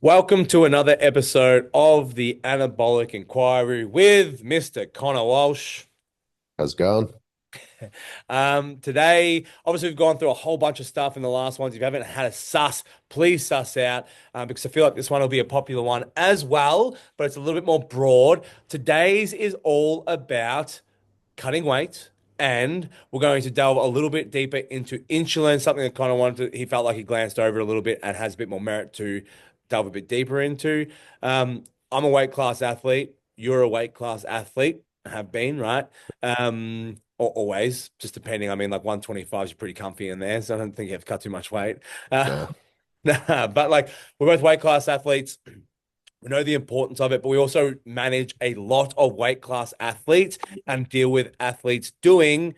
Welcome to another episode of the Anabolic Enquiry with Mr. Connor Walsh. How's it going? Today, obviously, we've gone through a whole bunch of stuff in the last ones. If you haven't had a suss, please suss out because I feel like this one will be a popular one as well, but it's a little bit more broad. Today's is all about cutting weight, and we're going to delve a little bit deeper into insulin, something that kind of wanted to, he felt like he glanced over a little bit and has a bit more merit to delve a bit deeper into. I'm a weight class athlete. You're a weight class athlete, have been, right? Always, just depending. I mean, like 125 is pretty comfy in there, so I don't think you have to cut too much weight. Uh, No. but like, we're both weight class athletes. We know the importance of it, but we also manage a lot of weight class athletes and deal with athletes doing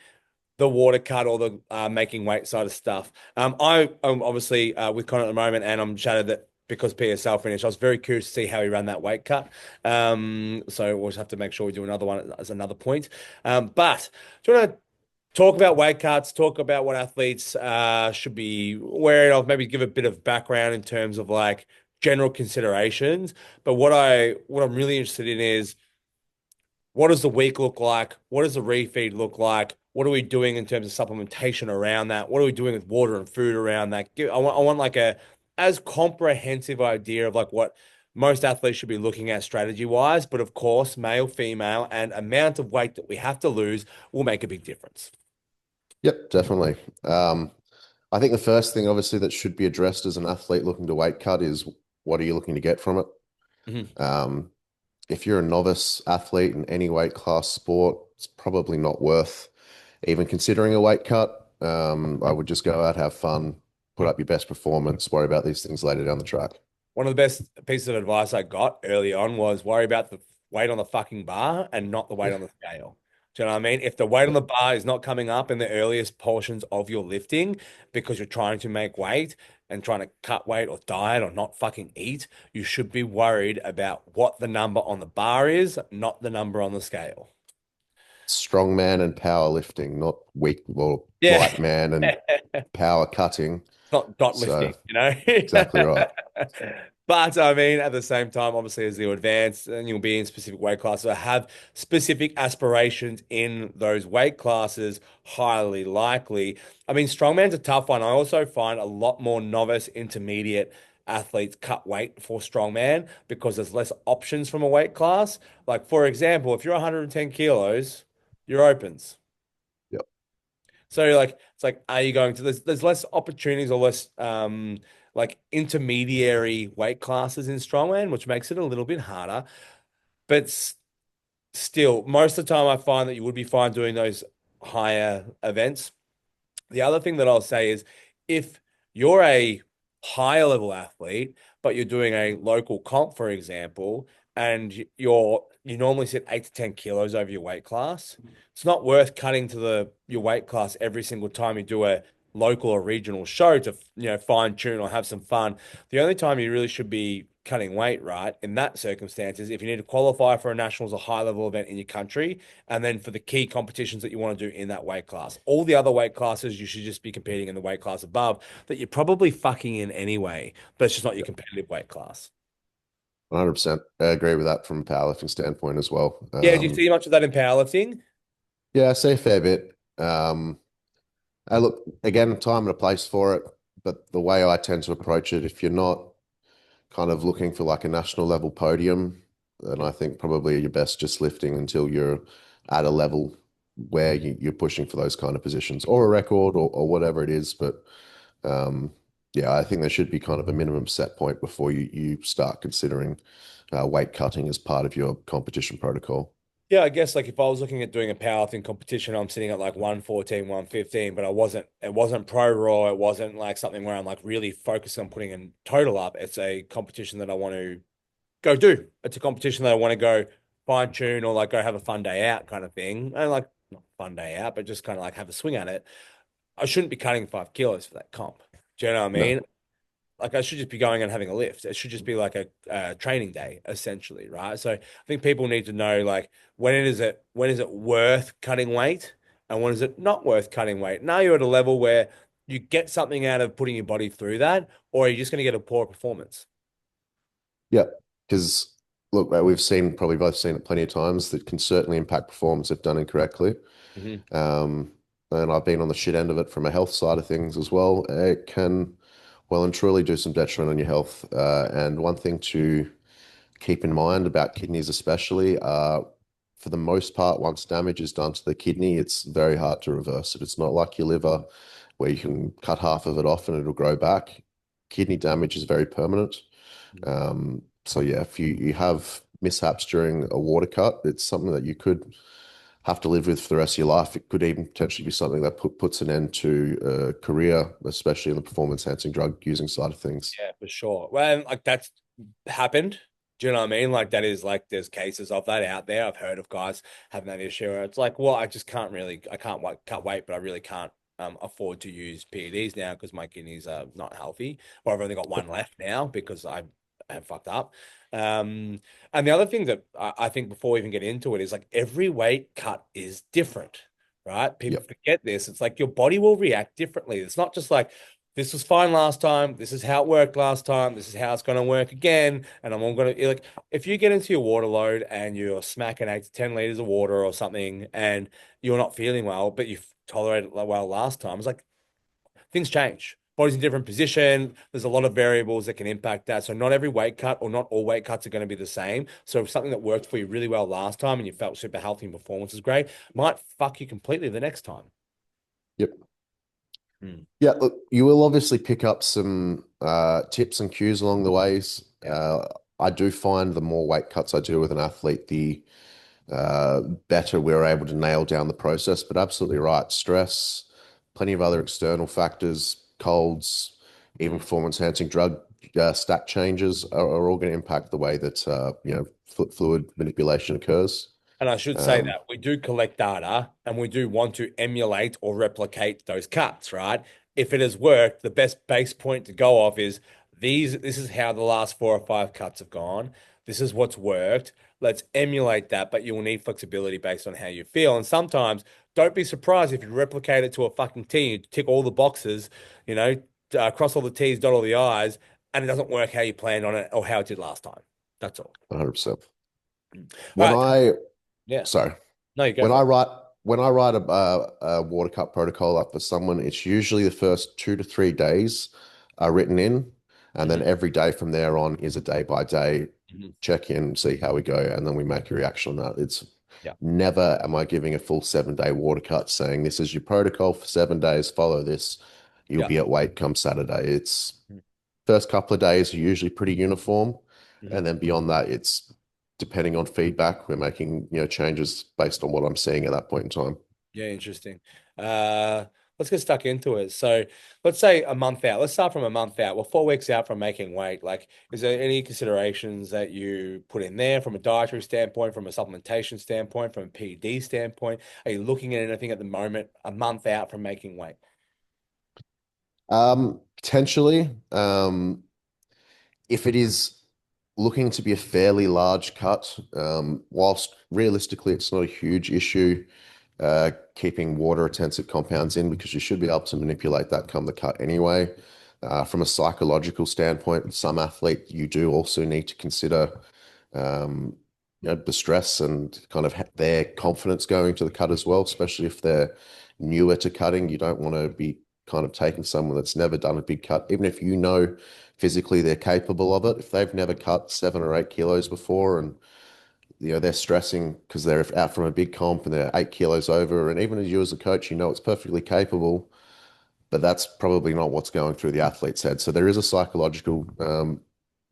the water cut or the making weight side of stuff. I am obviously with Connor at the moment, and I'm shattered that because PSL finished. I was very curious to see how he ran that weight cut. So we'll just have to make sure we do another one as another point. But do you want to talk about weight cuts, talk about what athletes should be wearing of, maybe give a bit of background in terms of like general considerations. But what I'm really interested in is what does the week look like? What does the refeed look like? What are we doing in terms of supplementation around that? What are we doing with water and food around that? I want like a as comprehensive idea of like what most athletes should be looking at strategy wise, but of course, male, female, and amount of weight that we have to lose will make a big difference. Yep, definitely. Um, I think the first thing, obviously, that should be addressed as an athlete looking to weight cut is what are you looking to get from it? Mhm. Um, if you're a novice athlete in any weight class sport, it's probably not worth even considering a weight cut. I would just go out, have fun, put up your best performance, worry about these things later down the track. One of the best pieces of advice I got early on was worry about the weight on the fucking bar and not the weight Yeah. on the scale. Do you know what I mean? If the weight on Yep. the bar is not coming up in the earliest portions of your lifting because you're trying to make weight and trying to cut weight or diet or not fucking eat, you should be worried about what the number on the bar is, not the number on the scale. Strongman and powerlifting, not weak or Yeah. light man and power cutting. Not dot So lifting, you know? exactly right. But I mean, at the same time, obviously, as you advance and you'll be in specific weight classes, or have specific aspirations in those weight classes, highly likely. I mean, strongman's a tough one. I also find a lot more novice, intermediate athletes cut weight for strongman because there's less options from a weight class. Like, for example, if you're 110 kilos, you're opens. Yep. So like it's like, are you going to there's less opportunities or less like intermediary weight classes in strongman, which makes it a little bit harder. But still, most of the time I find that you would be fine doing those higher events. The other thing that I'll say is if you're a higher level athlete, but you're doing a local comp, for example, and you normally sit 8 to 10 kilos over your weight class, it's not worth cutting to the your weight class every single time you do a local or regional show to fine tune or have some fun. The only time you really should be cutting weight, right, in that circumstance is if you need to qualify for a nationals or high level event in your country and then for the key competitions that you want to do in that weight class. All the other weight classes, you should just be competing in the weight class above that you're probably fucking in anyway, but it's just not your competitive weight class. 100%. I agree with that from a powerlifting standpoint as well. Yeah, do you see much of that in powerlifting? Yeah, I see a fair bit. I look again, time and a place for it, but the way I tend to approach it, if you're not kind of looking for like a national level podium, then I think probably you're best just lifting until you're at a level where you're pushing for those kind of positions or a record or whatever it is. But um, yeah, I think there should be kind of a minimum set point before you start considering weight cutting as part of your competition protocol. Yeah, I guess like if I was looking at doing a powerlifting competition, I'm sitting at like 114, 115, but it wasn't pro raw. It wasn't like something where I'm like really focused on putting a total up. It's a competition that I want to go do. It's a competition that I want to go fine tune or like go have a fun day out kind of thing. And like not fun day out, but just kind of like have a swing at it. I shouldn't be cutting 5 kilos for that comp. Do you know what I No, mean? Like I should just be going and having a lift. It should just be like a training day, essentially, right? So I think people need to know like when is it worth cutting weight and when is it not worth cutting weight? Now you're at a level where you get something out of putting your body through that, or are you just going to get a poor performance? Yeah, because look, we've seen probably both seen it plenty of times that can certainly impact performance if done incorrectly. Hmm. Um, and I've been on the shit end of it from a health side of things as well. It can well and truly do some detriment on your health. And one thing to keep in mind about kidneys, especially, for the most part, once damage is done to the kidney, it's very hard to reverse it. It's not like your liver where you can cut half of it off and it'll grow back. Kidney damage is very permanent. So yeah, if you have mishaps during a water cut, it's something that you could have to live with for the rest of your life. It could even potentially be something that puts an end to a career, especially in the performance enhancing drug using side of things. Yeah, for sure. Well, and, like that's happened. Do you know what I mean? Like that is like there's cases of that out there. I've heard of guys having that issue where it's like, well, I just can't really, I can't wait, cut weight, but I really can't afford to use PEDs now because my kidneys are not healthy, or I've only got one left now because I have fucked up. Um, and the other thing that I think before we even get into it is like every weight cut is different, right? People Yep, forget this. It's like your body will react differently. It's not just like this was fine last time. This is how it worked last time. This is how it's going to work again. And I'm all going to like, if you get into your water load and you're smacking 8 to 10 liters of water or something and you're not feeling well, but you've tolerated it well last time, it's like things change. Body's in a different position. There's a lot of variables that can impact that. So not every weight cut or not all weight cuts are going to be the same. So if something that worked for you really well last time and you felt super healthy and performance is great, might fuck you completely the next time. yep. Mm. Yeah, look, you will obviously pick up some tips and cues along the ways. Yeah. I do find the more weight cuts I do with an athlete, the better we're able to nail down the process. But absolutely right, stress, plenty of other external factors, colds, even Mm. performance enhancing drug stack changes are all going to impact the way that fluid manipulation occurs. And I should say Um, that we do collect data and we do want to emulate or replicate those cuts, right? If it has worked, the best base point to go off is this is how the last 4 or 5 cuts have gone. This is what's worked. Let's emulate that, but you will need flexibility based on how you feel. And sometimes don't be surprised if you replicate it to a fucking T, you tick all the boxes, you know, cross all the T's, dot all the I's, and it doesn't work how you planned on it or how it did last time. That's all. 100%. All When right. I, Yeah. sorry, No, you go when for I it. write when I write a water cut protocol up for someone, it's usually the first 2 to 3 days are written in, and then Mhm. every day from there on is a day by day Mhm. check in, see how we go, and then we make a reaction on that. It's Yeah. never am I giving a full 7 day water cut saying this is your protocol for 7 days, follow this, you'll Yeah. be at weight come Saturday. It's Mhm. first couple of days are usually pretty uniform, Mhm. and then beyond that, it's depending on feedback, we're making changes based on what I'm seeing at that point in time. Yeah, interesting. Uh, let's get stuck into it. So let's say a month out. Let's start from a month out. Well, 4 weeks out from making weight. Like, is there any considerations that you put in there from a dietary standpoint, from a supplementation standpoint, from a PD standpoint? Are you looking at anything at the moment, a month out from making weight? Potentially, if it is looking to be a fairly large cut, whilst realistically it's not a huge issue, keeping water retentive compounds in because you should be able to manipulate that come the cut anyway. From a psychological standpoint, some athlete you do also need to consider um, the stress and kind of their confidence going to the cut as well, especially if they're newer to cutting. You don't want to be kind of taking someone that's never done a big cut, even if you know physically they're capable of it. If they've never cut 7 or 8 kilos before and they're stressing because they're out from a big comp and they're 8 kilos over, and even as you as a coach, it's perfectly capable, but that's probably not what's going through the athlete's head. So there is a psychological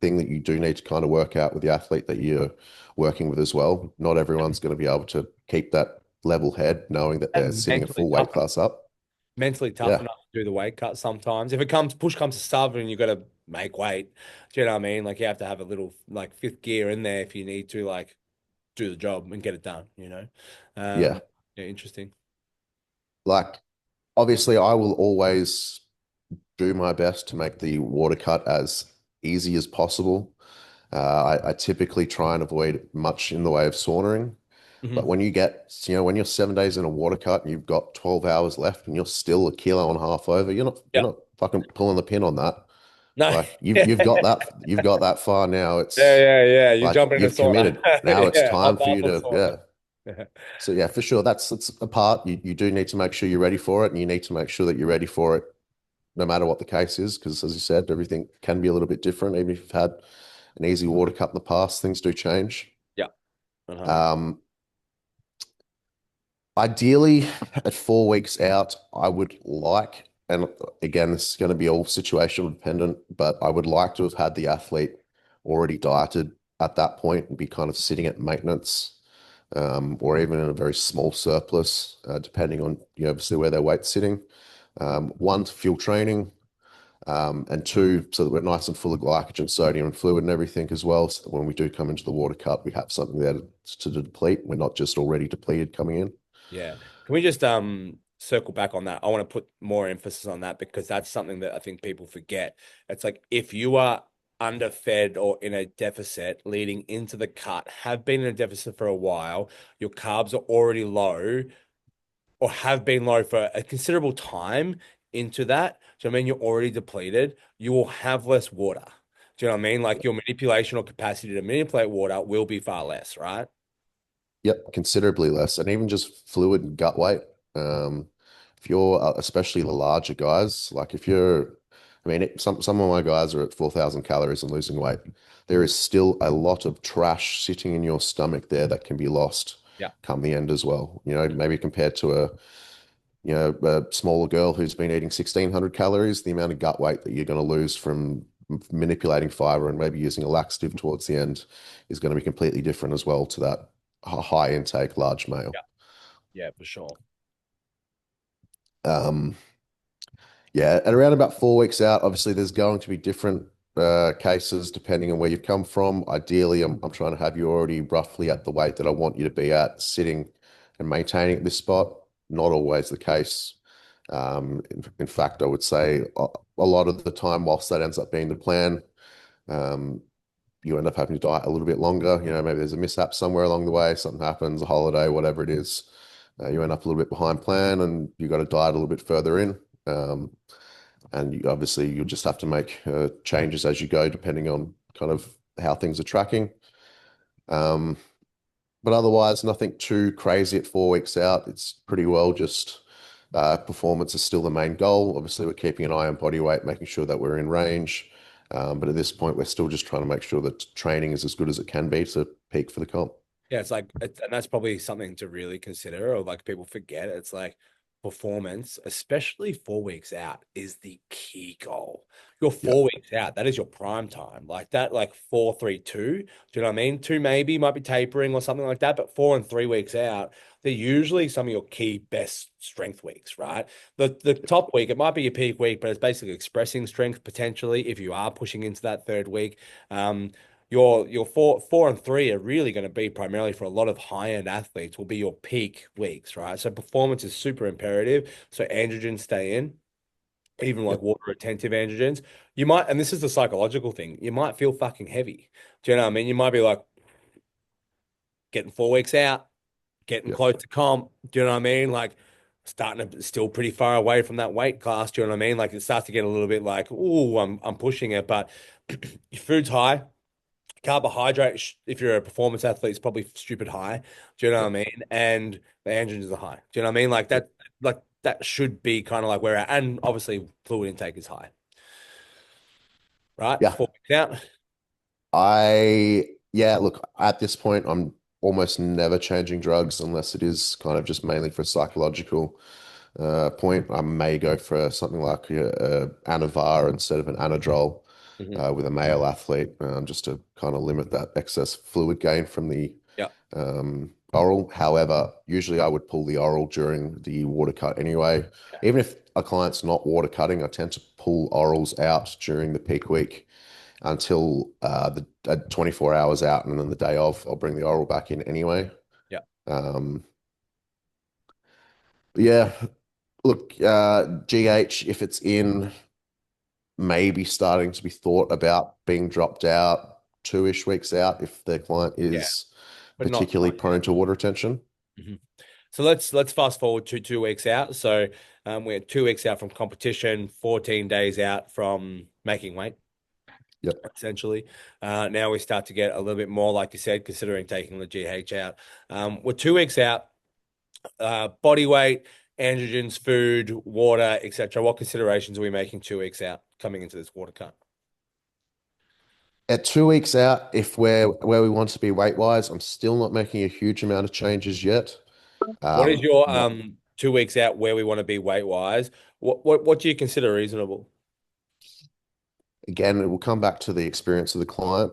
thing that you do need to kind of work out with the athlete that you're working with as well. Not everyone's going to be able to keep that level head knowing that they're And sitting a full weight class up. mentally tough Yeah, enough to do the weight cut sometimes. If it comes push comes to shove and you got to make weight, do you know what I mean? Like you have to have a little like fifth gear in there if you need to like do the job and get it done, you know? yeah. Yeah, interesting. Like obviously I will always do my best to make the water cut as easy as possible. I typically try and avoid much in the way of saunering. But Hmm. when when you're 7 days in a water cut and you've got 12 hours left and you're still a kilo and a half over, you're Yeah. not fucking pulling the pin on that. No. Like Yeah, you've got that far now. yeah, It's yeah, yeah. You like jump in the you've sauna. committed. Now it's Yeah, time hot for bath you or to, sauna. yeah. So yeah, for sure. That's a part. You do need to make sure you're ready for it, and you need to make sure that you're ready for it no matter what the case is, because as you said, everything can be a little bit different. Even if you've had an easy water cut in the past, things do change. Yeah, 100. Um, Ideally, at 4 weeks out, I would like, and again, this is going to be all situational dependent, but I would like to have had the athlete already dieted at that point and be kind of sitting at maintenance, or even in a very small surplus, depending on, obviously where their weight's sitting. One, to fuel training, and two, so that we're nice and full of glycogen, sodium, and fluid and everything as well. So that when we do come into the water cut, we have something there to deplete. We're not just already depleted coming in. Yeah. Can we just circle back on that? I want to put more emphasis on that because that's something that I think people forget. It's like if you are underfed or in a deficit leading into the cut, have been in a deficit for a while, your carbs are already low or have been low for a considerable time into that. So I mean you're already depleted, you will have less water. Do you know what I mean? Like your manipulation or capacity to manipulate water will be far less, right? Yep, considerably less, and even just fluid and gut weight. If you're, especially the larger guys, like if you're, I mean, some of my guys are at 4,000 calories and losing weight. There is still a lot of trash sitting in your stomach there that can be lost Yeah. come the end as well. Maybe compared to a smaller girl who's been eating 1,600 calories, the amount of gut weight that you're going to lose from manipulating fiber and maybe using a laxative towards the end is going to be completely different as well to that high intake large male. Yeah. Yeah, for sure. Um, yeah, at around about 4 weeks out, obviously there's going to be different cases depending on where you've come from. Ideally, I'm trying to have you already roughly at the weight that I want you to be at, sitting and maintaining at this spot. Not always the case. In fact, I would say a lot of the time, whilst that ends up being the plan, um, you end up having to diet a little bit longer. Maybe there's a mishap somewhere along the way, something happens, a holiday, whatever it is. You end up a little bit behind plan and you got to diet a little bit further in. And obviously, you'll just have to make changes as you go, depending on kind of how things are tracking. Um, but otherwise, nothing too crazy at 4 weeks out. It's pretty well just performance is still the main goal. Obviously, we're keeping an eye on body weight, making sure that we're in range. But at this point, we're still just trying to make sure that training is as good as it can be to peak for the comp. Yeah, it's like, and that's probably something to really consider, or like people forget. It's like performance, especially 4 weeks out, is the key goal. You're Yeah, 4 weeks out, that is your prime time. Like that, like 4-3-2. Do you know what I mean? Two maybe might be tapering or something like that, but 4 and 3 weeks out, they're usually some of your key best strength weeks, right? The top week, it might be your peak week, but it's basically expressing strength potentially if you are pushing into that third week. Your 4 and 3 are really going to be primarily for a lot of high-end athletes will be your peak weeks, right? So performance is super imperative. So androgens stay in, even yeah, like water retentive androgens. You might, and this is the psychological thing, you might feel fucking heavy. Do you know what I mean? You might be like getting 4 weeks out, getting yeah, close to comp. Do you know what I mean? Like starting to still pretty far away from that weight class. Do you know what I mean? Like it starts to get a little bit like, oh, I'm pushing it, but your food's high. Carbohydrate, if you're a performance athlete, is probably stupid high. Do you know yeah, what I mean? And the androgens are high. Do you know what I mean? yeah. Like that should be kind of like where, and obviously fluid intake is high, right? Yeah. 4 weeks out. Yeah, look, at this point, I'm almost never changing drugs unless it is kind of just mainly for a psychological point. I may go for something like Anavar instead of an Anadrol Mhm. with a male athlete, just to kind of limit that excess fluid gain from the Yeah. oral. However, usually I would pull the oral during the water cut anyway. Okay. Even if a client's not water cutting, I tend to pull orals out during the peak week until the 24 hours out, and then the day of, I'll bring the oral back in anyway. Yeah. Um, yeah, look, GH, if it's in, maybe starting to be thought about being dropped out 2-ish weeks out if the client Yeah. is But not particularly prone to water retention. Mhm. So let's fast forward to 2 weeks out. So we're 2 weeks out from competition, 14 days out from making weight. Yep. essentially. Now we start to get a little bit more, like you said, considering taking the GH out. We're 2 weeks out. Body weight, androgens, food, water, etc. What considerations are we making 2 weeks out coming into this water cut? At 2 weeks out, if we're where we want to be weight wise, I'm still not making a huge amount of changes yet. What is your My, 2 weeks out where we want to be weight wise? What do you consider reasonable? again, it will come back to the experience of the client.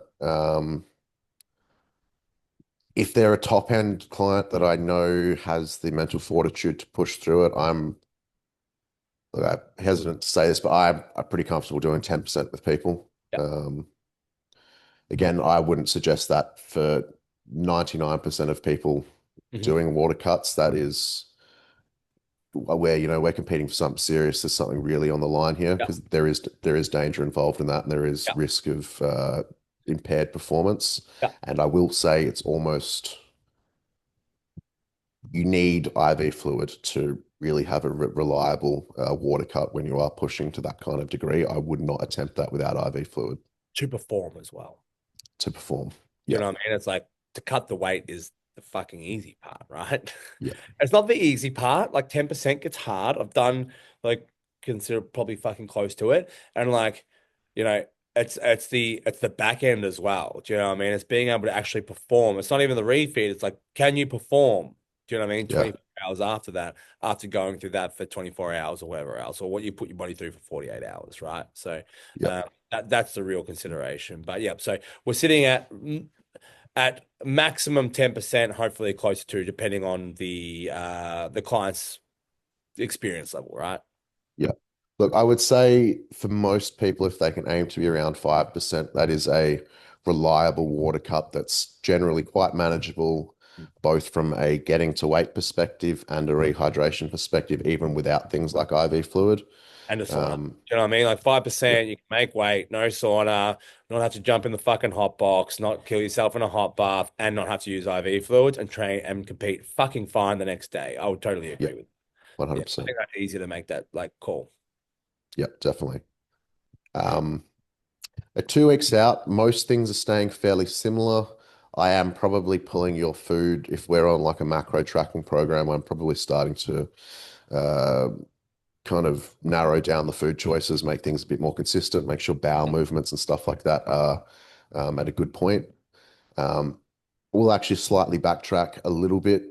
If they're a top end client that I know has the mental fortitude to push through it, I'm hesitant to say this, but I'm pretty comfortable doing 10% with people. Yeah. Again, I wouldn't suggest that for 99% of people Hmm. doing water cuts. That is where, we're competing for something serious. There's something really on the line here Yeah. because there is danger involved in that, and there is Yeah. risk of impaired performance. Yeah. And I will say it's almost you need IV fluid to really have a reliable water cut when you are pushing to that kind of degree. I would not attempt that without IV fluid To perform as well. to perform. You Yeah, know what I mean? It's like to cut the weight is the fucking easy part, right? yeah, It's not the easy part. Like 10% gets hard. I've done like consider probably fucking close to it. And like, you know, it's the back end as well. Do you know what I mean? It's being able to actually perform. It's not even the refeed. It's like, can you perform? Do you know what I mean? yeah, 24 hours after that, after going through that for 24 hours or whatever else, or what you put your body through for 48 hours, right? So yeah. that's the real consideration. But yeah, so we're sitting at maximum 10%, hopefully closer to, depending on the client's experience level, right? Yeah. Look, I would say for most people, if they can aim to be around 5%, that is a reliable water cut that's generally quite manageable, both from a getting to weight perspective and a rehydration perspective, even without things like IV fluid. And a sauna. Um, Do you know what I mean? Like yeah, 5%, you can make weight, no sauna, not have to jump in the fucking hot box, not kill yourself in a hot bath, and not have to use IV fluids and train and compete fucking fine the next day. I would totally yeah, agree with. Yeah, I 100%. think that's easy to make that like call. Yeah, definitely. Um, At 2 weeks out, most things are staying fairly similar. I am probably pulling your food. If we're on like a macro tracking program, I'm probably starting to uh, kind of narrow down the food choices, make things a bit more consistent, make sure bowel movements and stuff like that are at a good point. Um, we'll actually slightly backtrack a little bit.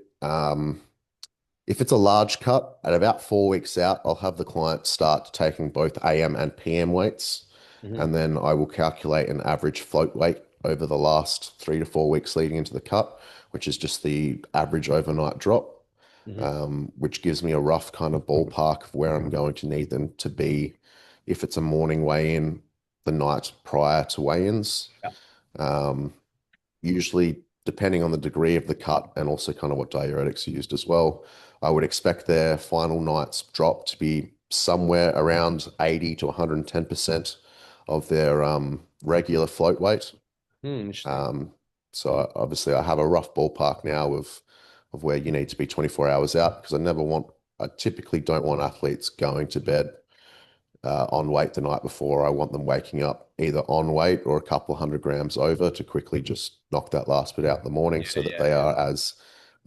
If it's a large cut, at about 4 weeks out, I'll have the client start taking both AM and PM weights, Hmm. and then I will calculate an average float weight over the last 3 to 4 weeks leading into the cut, which is just the average overnight drop, Hmm. which gives me a rough kind of ballpark of where I'm going to need them to be if it's a morning weigh-in the night prior to weigh-ins. Yeah. Um, Usually, depending on the degree of the cut and also kind of what diuretics are used as well, I would expect their final night's drop to be somewhere around 80 to 110% of their regular float weight. Interesting. Um, obviously I have a rough ballpark now of where you need to be 24 hours out because I typically don't want athletes going to bed on weight the night before. I want them waking up either on weight or a couple 100 grams over to quickly just knock that last bit out in the morning Yeah, so that yeah, they yeah. are as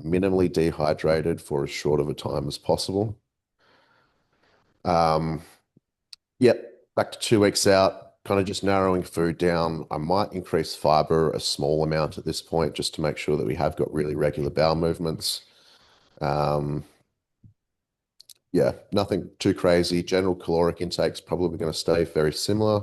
minimally dehydrated for as short of a time as possible. Um, yep, back to 2 weeks out, kind of just narrowing food down. I might increase fiber a small amount at this point just to make sure that we have got really regular bowel movements. Um, yeah, nothing too crazy. General caloric intake's probably going to stay very similar.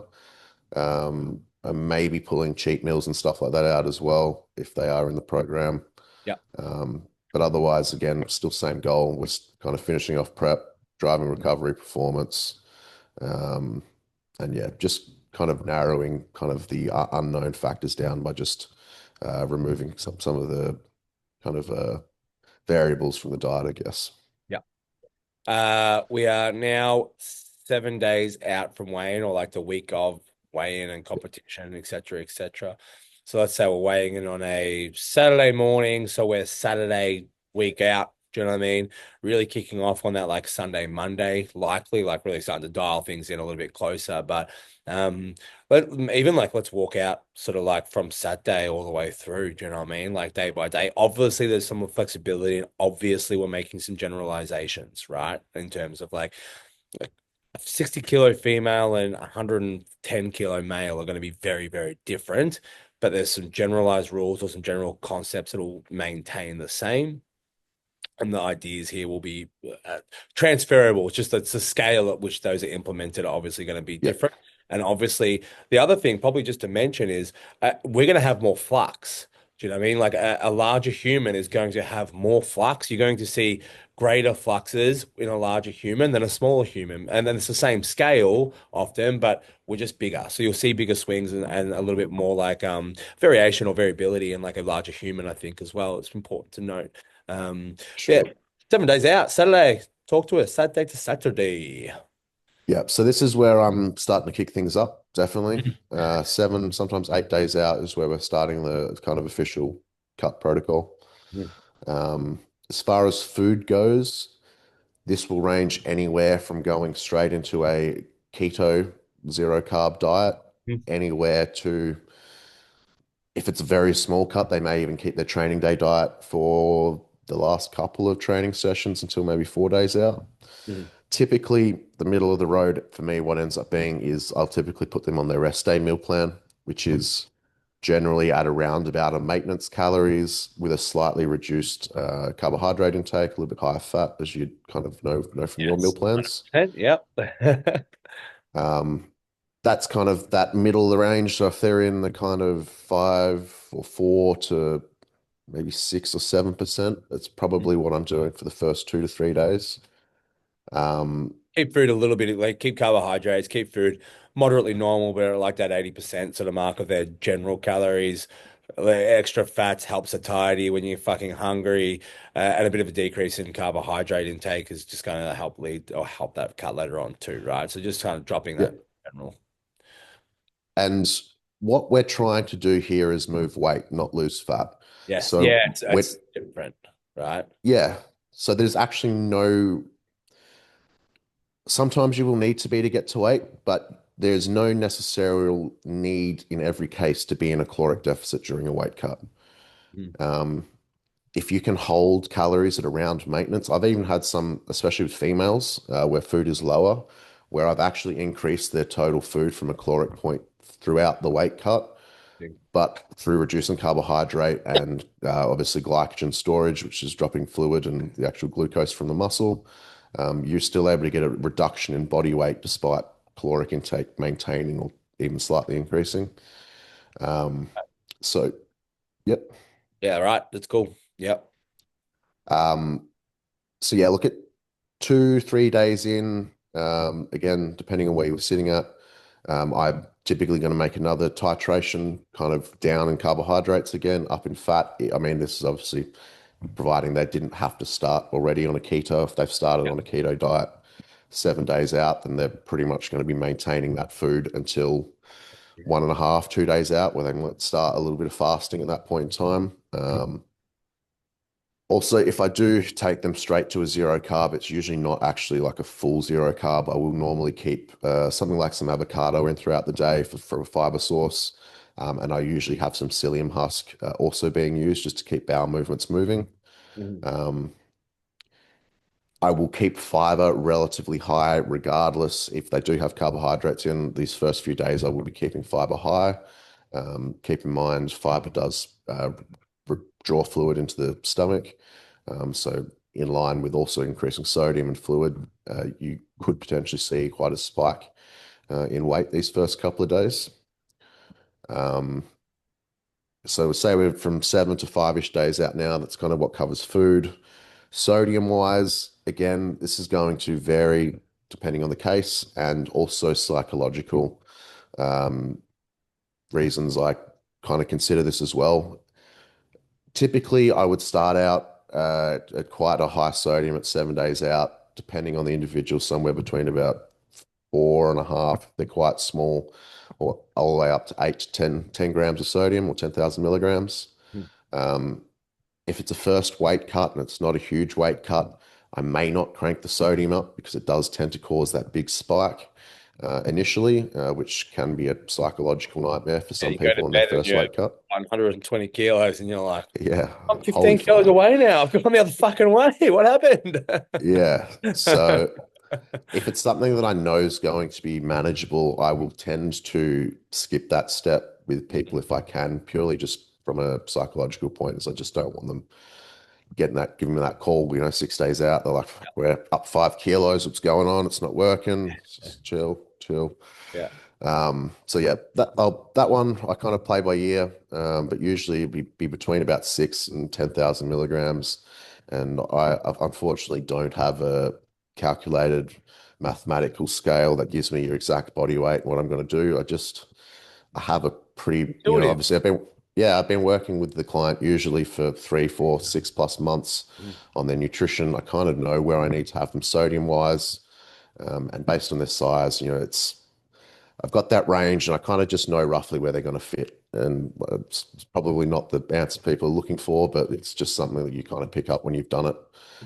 And maybe pulling cheat meals and stuff like that out as well if they are in the program. Yeah. But otherwise, again, still same goal was kind of finishing off prep, driving recovery performance, um, and yeah, just kind of narrowing kind of the unknown factors down by just removing some of the kind of variables from the diet, I guess. Yeah. We are now 7 days out from weigh-in, or like the week of weigh-in and competition, etc., etc. So let's say we're weighing in on a Saturday morning, so we're Saturday week out. Do you know what I mean? Really kicking off on that like Sunday, Monday, likely like really starting to dial things in a little bit closer. Um, but even like let's walk out sort of like from Saturday all the way through. Do you know what I mean? Like day by day. Obviously, there's some flexibility, and obviously we're making some generalizations, right? In terms of like a 60 kilo female and 110 kilo male are going to be very, very different. But there's some generalized rules or some general concepts that will maintain the same. And the ideas here will be transferable. It's just that's the scale at which those are implemented are obviously going to be Yep. different. And obviously, the other thing, probably just to mention, is we're going to have more flux. Do you know what I mean? Like a larger human is going to have more flux. You're going to see greater fluxes in a larger human than a smaller human. And then it's the same scale often, but we're just bigger. So you'll see bigger swings and a little bit more like variation or variability in like a larger human, I think, as well. It's important to note. Yeah, Sure. 7 days out, Saturday. Talk to us, Saturday to Saturday. Yeah, so this is where I'm starting to kick things up, definitely. 7, sometimes 8 days out is where we're starting the kind of official cut protocol. Mhm. As far as food goes, this will range anywhere from going straight into a keto, zero carb diet, anywhere to, if it's a very small cut, they may even keep their training day diet for the last couple of training sessions until maybe 4 days out. Mhm. Typically, the middle of the road for me, what ends up being is I'll typically put them on their rest day meal plan, which is generally at around about a maintenance calories with a slightly reduced carbohydrate intake, a little bit higher fat, as you kind of know from your meal Yes. plans. 100%. Yep. Um, that's kind of that middle of the range. So if they're in the kind of 5 or 4 to maybe 6 or 7%, that's probably what I'm doing for the first 2 to 3 days. Um, Keep food a little bit, like keep carbohydrates, keep food moderately normal, but at like that 80% sort of mark of their general calories. The extra fats help satiety when you're fucking hungry, and a bit of a decrease in carbohydrate intake is just going to help lead or help that cut later on too, right? So just kind of dropping yeah. that in general. And what we're trying to do here is move weight, not lose fat. Yes, So yeah, we're, it's different, right? yeah. So there's actually no, sometimes you will need to be to get to weight, but there's no necessary need in every case to be in a caloric deficit during a weight cut. Mm. Um, if you can hold calories at around maintenance, I've even had some, especially with females, where food is lower, where I've actually increased their total food from a caloric point throughout the weight cut, but through reducing carbohydrate and obviously glycogen storage, which is dropping fluid and the actual glucose from the muscle, you're still able to get a reduction in body weight despite caloric intake maintaining or even slightly increasing. Um, so, yep. Yeah, right. That's cool. Yep. Um, so yeah, look at 2, 3 days in. Again, depending on where you're sitting at, I'm typically going to make another titration kind of down in carbohydrates again, up in fat. I mean, this is obviously providing they didn't have to start already on a keto. If they've started on a keto diet 7 days out, then they're pretty much going to be maintaining that food until 1.5, 2 days out, where they might start a little bit of fasting at that point in time. Also, if I do take them straight to a zero carb, it's usually not actually like a full zero carb. I will normally keep something like some avocado in throughout the day for a fiber source. And I usually have some psyllium husk also being used just to keep bowel movements moving. Mhm. Um, I will keep fiber relatively high regardless. If they do have carbohydrates in these first few days, I will be keeping fiber high. Keep in mind, fiber does draw fluid into the stomach. So in line with also increasing sodium and fluid, you could potentially see quite a spike in weight these first couple of days. Um, so say we're from 7 to 5-ish days out now. That's kind of what covers food. Sodium wise, again, this is going to vary depending on the case and also psychological um, reasons. I kind of consider this as well. Typically, I would start out at quite a high sodium at 7 days out, depending on the individual, somewhere between about 4.5, they're quite small, or all the way up to 8 to 10 grams of sodium or 10,000 milligrams. Mhm. Um, if it's a first weight cut and it's not a huge weight cut, I may not crank the sodium up because it does tend to cause that big spike initially, which can be a psychological nightmare for And some you go to people on their bed and first you're weight cut. 120 kilos and you're like, Yeah, I'm holy 15 kilos fuck. away now. I've gone the other fucking way. What happened? Yeah. So if it's something that I know is going to be manageable, I will tend to skip that step with people if I can, purely just from a psychological point, as I just don't want them giving me that call, 6 days out. They're like, we're up 5 kilos. What's going on? It's not working. Just chill, chill. Yeah. So yeah, that one I kind of play by ear, but usually it'd be between about 6 and 10,000 milligrams. And I unfortunately don't have a calculated mathematical scale that gives me your exact body weight and what I'm going to do. I have a pretty, Intuitive. obviously I've been working with the client usually for 3, 4, 6+ months Mhm. on their nutrition. I kind of know where I need to have them sodium wise, and based on their size, I've got that range, and I kind of just know roughly where they're going to fit. And it's probably not the answer people are looking for, but it's just something that you kind of pick up when you've done it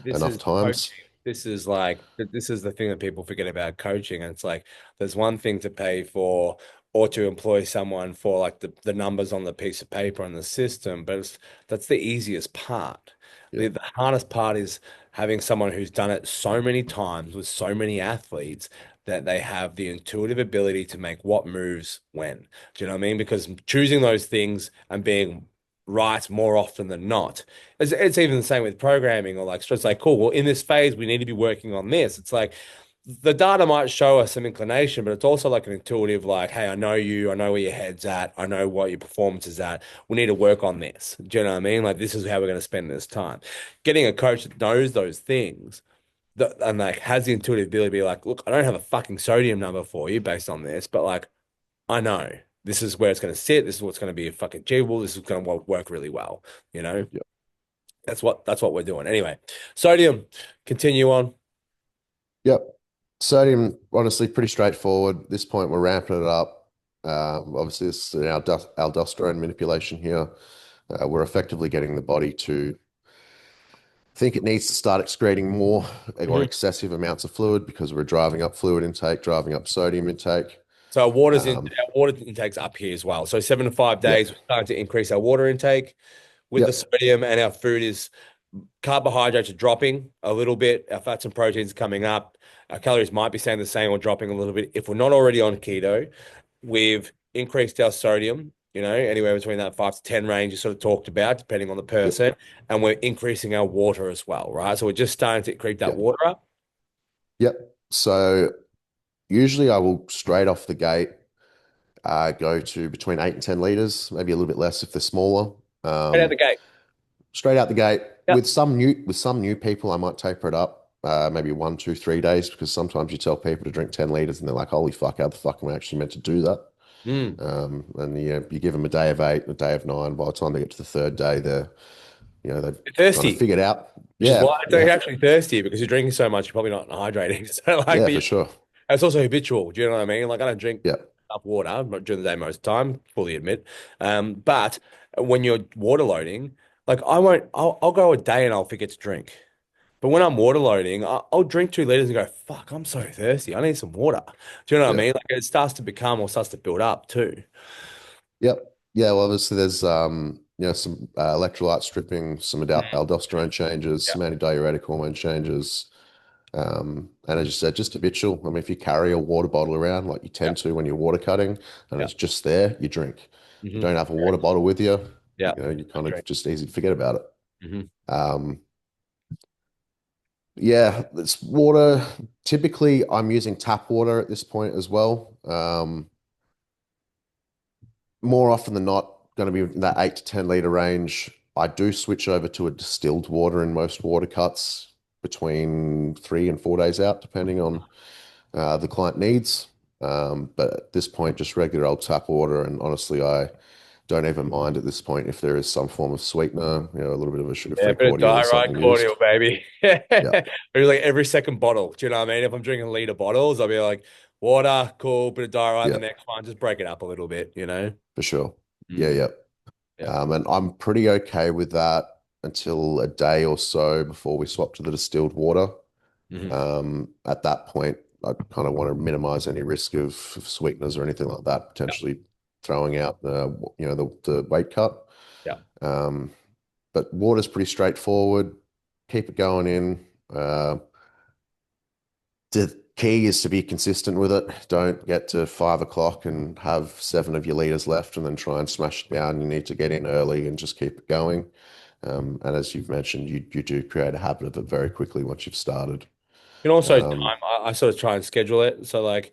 This enough is times. coaching. This is like this is the thing that people forget about coaching. And it's like there's one thing to pay for or to employ someone for like the numbers on the piece of paper and the system, but that's the easiest part. Yeah, The hardest part is having someone who's done it so many times with so many athletes that they have the intuitive ability to make what moves when. Do you know what I mean? Because choosing those things and being right more often than not. It's even the same with programming or like, so it's like, cool, well, in this phase, we need to be working on this. It's like the data might show us some inclination, but it's also like an intuitive, like, hey, I know you, I know where your head's at, I know what your performance is at. We need to work on this. Do you know what I mean? Like, this is how we're going to spend this time. Getting a coach that knows those things that, and like has the intuitive ability to be like, look, I don't have a fucking sodium number for you based on this, but like, I know this is where it's going to sit. This is what's going to be fucking achievable. This is going to work really well. You know, yeah, that's what we're doing. Anyway, sodium, continue on. yep. Sodium, honestly, pretty straightforward. At this point, we're ramping it up. Obviously, this is an aldosterone manipulation here. We're effectively getting the body to think it needs to start excreting more or Mhm. excessive amounts of fluid because we're driving up fluid intake, driving up sodium intake. So Um, our water intake's up here as well. So 7 to 5 days, yep, we're starting to increase our water intake with the yep, sodium, and our food is carbohydrates are dropping a little bit. Our fats and proteins are coming up. Our calories might be staying the same or dropping a little bit. If we're not already on keto, we've increased our sodium, anywhere between that 5 to 10 range you sort of talked about, depending on the yep, person. And we're increasing our water as well, right? So we're just starting to creep that yep, water up. yep. So usually I will straight off the gate go to between 8 and 10 liters, maybe a little bit less if they're smaller. Right out the Um, gate. Straight out the gate. Yep. With some new people, I might taper it up, maybe 1, 2, 3 days, because sometimes you tell people to drink 10 liters and they're like, "Holy fuck, how the fuck am I actually meant to do that?" Mm. And you give them a day of 8, a day of 9. By the time they get to the third day, they've You're kind of thirsty, figured out. which is Yeah, why they're yeah, actually thirsty because you're drinking so much, you're probably not hydrating. So like, yeah, but for sure. it's also habitual. Do you know what I mean? Like I don't drink Yeah, enough water during the day most of the time, fully admit. But when you're water loading, like I won't, I'll go a day and I'll forget to drink. But when I'm water loading, I'll drink 2 liters and go, fuck, I'm so thirsty. I need some water. Do you know what I yeah, mean? Like it starts to become or starts to build up too. yep, yeah. Well, obviously, there's some electrolyte stripping, some aldosterone changes, Yeah. some antidiuretic hormone changes. And as you said, just habitual. I mean, if you carry a water bottle around like you Yeah. tend to when you're water cutting and Yeah. it's just there, you drink. You Hmm. don't have a water bottle with you, Yeah. you I kind of drink. just easy to forget about it. Hmm. Um, yeah, it's water. Typically, I'm using tap water at this point as well. More often than not, going to be in that 8 to 10 liter range. I do switch over to a distilled water in most water cuts between 3 and 4 days out, depending on the client needs. But at this point, just regular old tap water. And honestly, I don't even mind at this point if there is some form of sweetener, a little bit of a Yeah, sugar-free a bit of cordial or diet something cordial, used. baby. Yeah, Maybe like every second bottle. Do you know what I mean? If I'm drinking liter bottles, I'll be like, water, cool, bit of diet. The yeah, next one, just break it up a little bit, for sure. Yeah, Mm, yeah. yeah. And I'm pretty okay with that. until a day or so before we swap to the distilled water. Mhm. At that point, I kind of want to minimize any risk of sweeteners or anything like that, Yeah. potentially throwing out the weight cut. Yeah. Um, but water's pretty straightforward. Keep it going in. The key is to be consistent with it. Don't get to 5 o'clock and have 7 of your liters left and then try and smash it down. You need to get in early and just keep it going. And as you've mentioned, you do create a habit of it very quickly once you've started. You can also Um, time. I sort of try and schedule it. So like,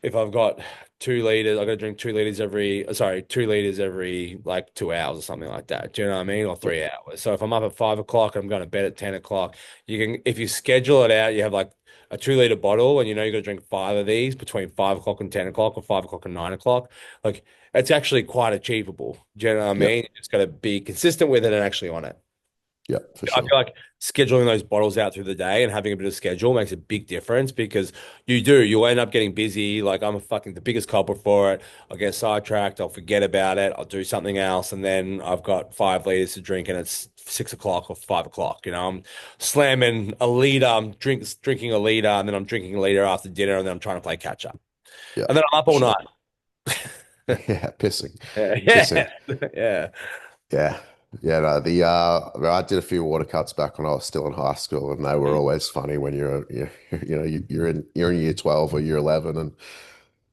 if I've got 2 liters, I got to drink 2 liters every, sorry, 2 liters every like 2 hours or something like that. Do you know what I mean? Or yeah, 3 hours. So if I'm up at 5 o'clock, I'm going to bed at 10 o'clock. You can, if you schedule it out, you have like a 2 liter bottle and you know you're going to drink five of these between 5 o'clock and 10 o'clock or 5 o'clock and 9 o'clock. Like it's actually quite achievable. Do you know what I yeah, mean? You just got to be consistent with it and actually on it. yeah, for I sure. feel like scheduling those bottles out through the day and having a bit of schedule makes a big difference because you'll end up getting busy. Like I'm a fucking the biggest culprit for it. I'll get sidetracked, I'll forget about it, I'll do something else, and then I've got 5 liters to drink and it's 6 o'clock or 5 o'clock. I'm slamming a liter, drinking a liter, and then I'm drinking a liter after dinner, and then I'm trying to play catch up. Yeah, And then I'm up for all sure. night. Yeah, pissing, Yeah. pissing. Yeah. Yeah. Yeah, no, I did a few water cuts back when I was still in high school, and they were always funny when you're in year 12 or year 11, and Can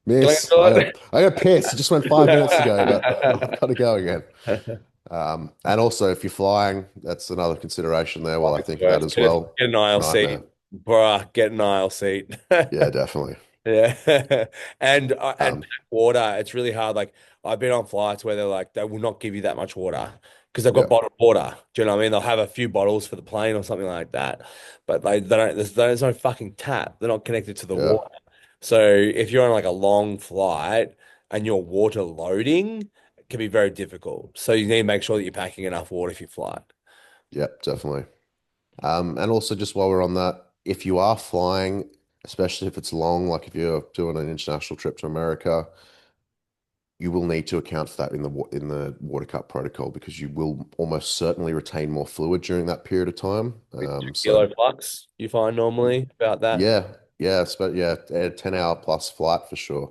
miss, I do I got piss. It just went 5 minutes ago, but I've got to go again. it? And also, if you're flying, that's another consideration there. Well, I think of that Worst. as well. Get an aisle Nightmare. seat, bruh. Get an aisle seat. Yeah, definitely. Yeah, and Um, pack water. It's really hard. Like I've been on flights where they're like they will not give you that much water because they've got yeah, bottled water. Do you know what I mean? They'll have a few bottles for the plane or something like that, but they don't. There's no fucking tap. They're not connected to the yeah, water. So if you're on like a long flight and you're water loading, it can be very difficult. So you need to make sure that you're packing enough water if you fly. yeah, definitely. And also, just while we're on that, if you are flying, especially if it's long, like if you're doing an international trip to America, you will need to account for that in the water cut protocol because you will almost certainly retain more fluid during that period of time. Like two So kilo flux, you find normally about that. yeah, yeah, but yeah, a 10-hour plus flight for sure.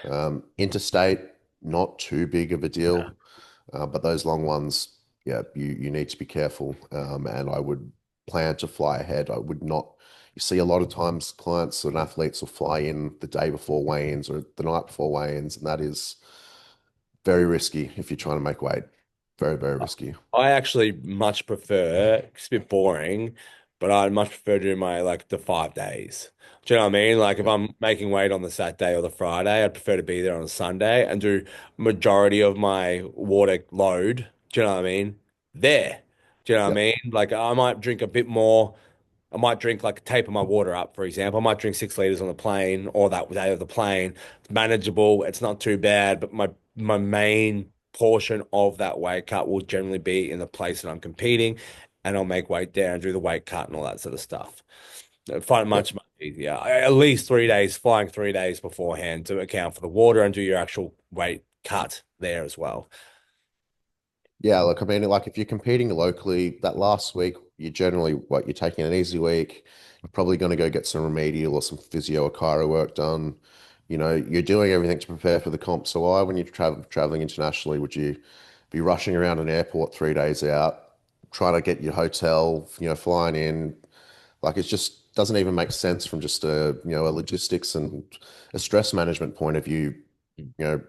Yeah. Interstate, not too big of a deal, but those long ones, yeah, you need to be careful. And I would plan to fly ahead. I would not. You see a lot of times clients and athletes will fly in the day before weigh-ins or the night before weigh-ins, and that is very risky if you're trying to make weight. Very, very risky. I actually much prefer, it's a bit boring, but I much prefer doing my like the 5 days. Do you know what I mean? Like if Yeah, I'm making weight on the Saturday or the Friday, I'd prefer to be there on a Sunday and do majority of my water load. Do you know what I mean? There. Do you know what I yeah, mean? Like I might drink a bit more. I might drink like taper my water up, for example. I might drink 6 liters on the plane or that day of the plane. It's manageable. It's not too bad, but my main portion of that weight cut will generally be in the place that I'm competing, and I'll make weight there and do the weight cut and all that sort of stuff. I find it yeah. much easier. At least 3 days, flying 3 days beforehand to account for the water and do your actual weight cut there as well. Yeah, look, I mean, like if you're competing locally, that last week, you're taking an easy week. You're probably going to go get some remedial or some physio or chiro work done. You're doing everything to prepare for the comp. So why, when you're traveling internationally, would you be rushing around an airport 3 days out, trying to get your hotel, flying in? Like it just doesn't even make sense from just a logistics and a stress management point of view,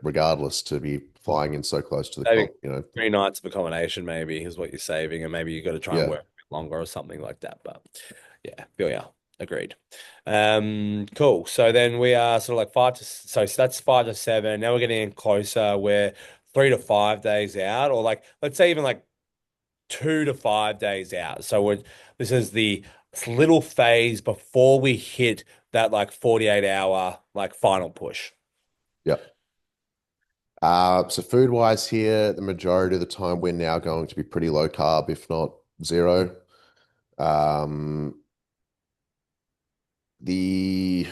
regardless to be flying in so close to the Saving comp. 3 nights of accommodation maybe is what you're saving, and maybe you got to try and Yeah. work a bit longer or something like that. But yeah, feel yeah, agreed. Cool. So then we are sort of like so that's 5 to 7. Now we're getting in closer. We're 3 to 5 days out, or like let's say even like 2 to 5 days out. So this is the little phase before we hit that like 48 hour like final push. Yeah. So food wise here, the majority of the time we're now going to be pretty low carb, if not zero. Um, the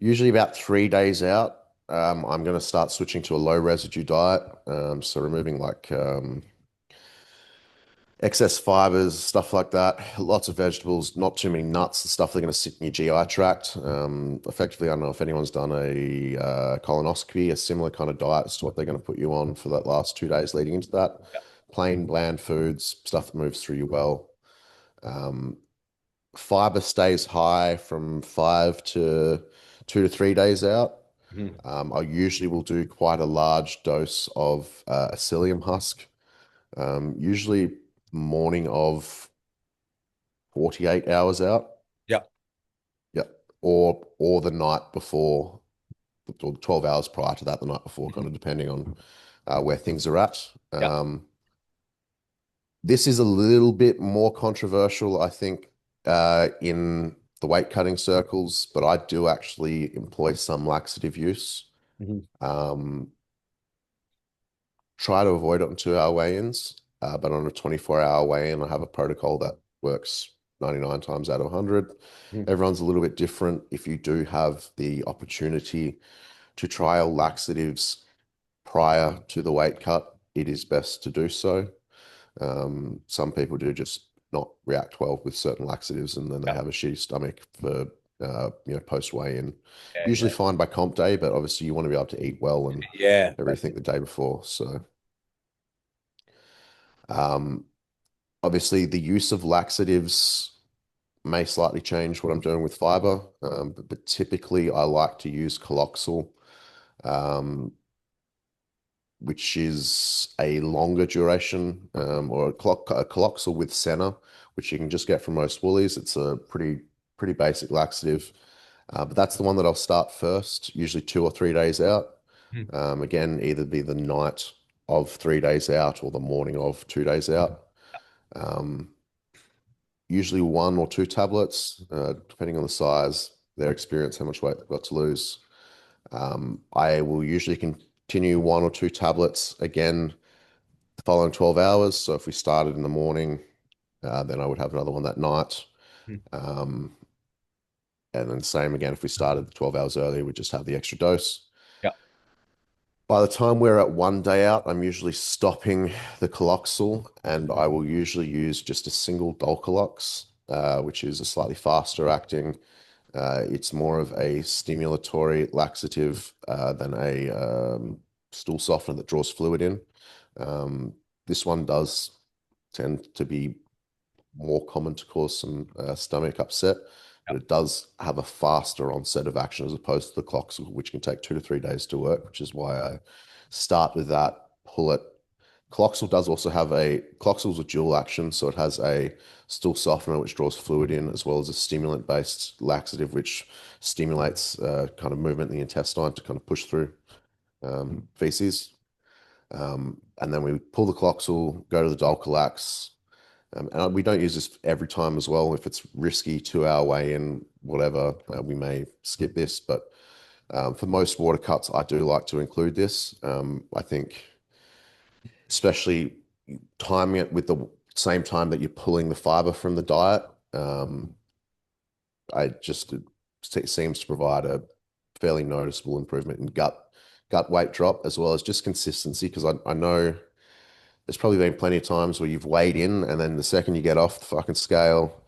Usually about 3 days out, I'm going to start switching to a low residue diet. So removing like excess fibers, stuff like that. Lots of vegetables, not too many nuts, the stuff that are going to sit in your GI tract. Effectively, I don't know if anyone's done a colonoscopy, a similar kind of diet as to what they're going to put you on for that last 2 days leading into that. Yeah. Plain, bland foods, stuff that moves through you well. Um, Fiber stays high from 2 to 3 days out. Mhm. I usually will do quite a large dose of a psyllium husk, usually morning of 48 hours out. Yeah. Yep. Or the night before, or 12 hours prior to that, the night before, Mhm. kind of depending on where things are at. Yeah. This is a little bit more controversial, I think, in the weight cutting circles, but I do actually employ some laxative use. Mhm. Um, Try to avoid it on 2 hour weigh-ins, but on a 24-hour weigh-in, I have a protocol that works 99 times out of 100. Mhm. Everyone's a little bit different. If you do have the opportunity to trial laxatives prior to the weight cut, it is best to do so. Some people do just not react well with certain laxatives, and then they Yeah. have a shitty stomach for post weigh-in. Yeah. Usually Yeah. fine by comp day, but obviously you want to be able to eat well and Yeah. everything the day before. So um, obviously the use of laxatives may slightly change what I'm doing with fiber, but typically I like to use Coloxal. Um, which is a longer duration, or a Coloxal with Senna, which you can just get from most Woolies. It's a pretty basic laxative, but that's the one that I'll start first, usually 2 or 3 days out. Mhm. Again, either be the night of 3 days out or the morning of 2 days out. Um, Usually 1 or 2 tablets, depending on the size, their experience, how much weight they've got to lose. I will usually continue 1 or 2 tablets again the following 12 hours. So if we started in the morning, then I would have another one that night. Mhm. Um, and then same again, if we started 12 hours earlier, we just have the extra dose. Yeah. By the time we're at 1 day out, I'm usually stopping the Coloxal and I will usually use just a single Dulcolox, which is a slightly faster acting. It's more of a stimulatory laxative than a stool softener that draws fluid in. Um, this one does tend to be more common to cause some stomach upset, Yeah. but it does have a faster onset of action as opposed to the clocks, which can take 2 to 3 days to work, which is why I start with that, pull it. Cloxel does also have Cloxel's a dual action, so it has a stool softener which draws fluid in, as well as a stimulant-based laxative which stimulates kind of movement in the intestine to kind of push through feces. And then we pull the Cloxel, go to the Dulcolax, and we don't use this every time as well. If it's risky, 2 hour weigh in, whatever, we may skip this. But for most water cuts, I do like to include this. I think, especially timing it with the same time that you're pulling the fiber from the diet, I just it seems to provide a fairly noticeable improvement in gut weight drop as well as just consistency. Because I know there's probably been plenty of times where you've weighed in and then the second you get off the fucking scale,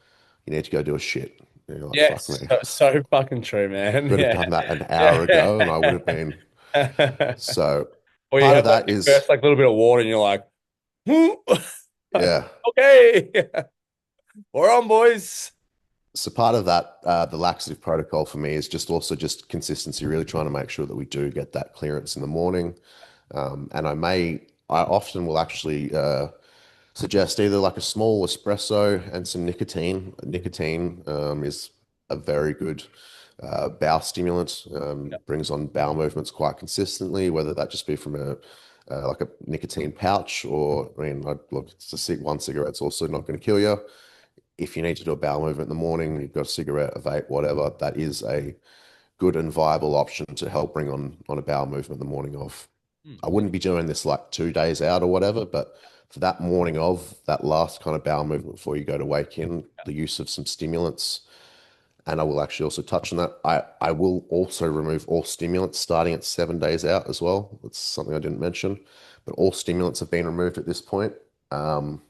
you need to go do a shit. You're like, fuck Yes. me. So fucking true, man. Could have Yeah. done that an hour ago and I would have Yeah. been. So Or you part of have like that your is, first like little bit of water and you're like, "Hmm." Like, yeah. okay, we're on, boys. So part of that, the laxative protocol for me is just also just consistency, really trying to make sure that we do get that clearance in the morning. And I often will actually suggest either like a small espresso and some nicotine. Nicotine is a very good bowel stimulant, Yeah. brings on bowel movements quite consistently, whether that just be from a like a nicotine pouch or, I mean, look, it's one cigarette's also not going to kill you. If you need to do a bowel movement in the morning, you've got a cigarette, a vape, whatever, that is a good and viable option to help bring on a bowel movement the morning of. Hmm. I wouldn't be doing this like 2 days out or whatever, but for that morning of that last kind of bowel movement before you go to wake in, the use of some stimulants. And I will actually also touch on that. I will also remove all stimulants starting at 7 days out as well. That's something I didn't mention, but all stimulants have been removed at this point. Um,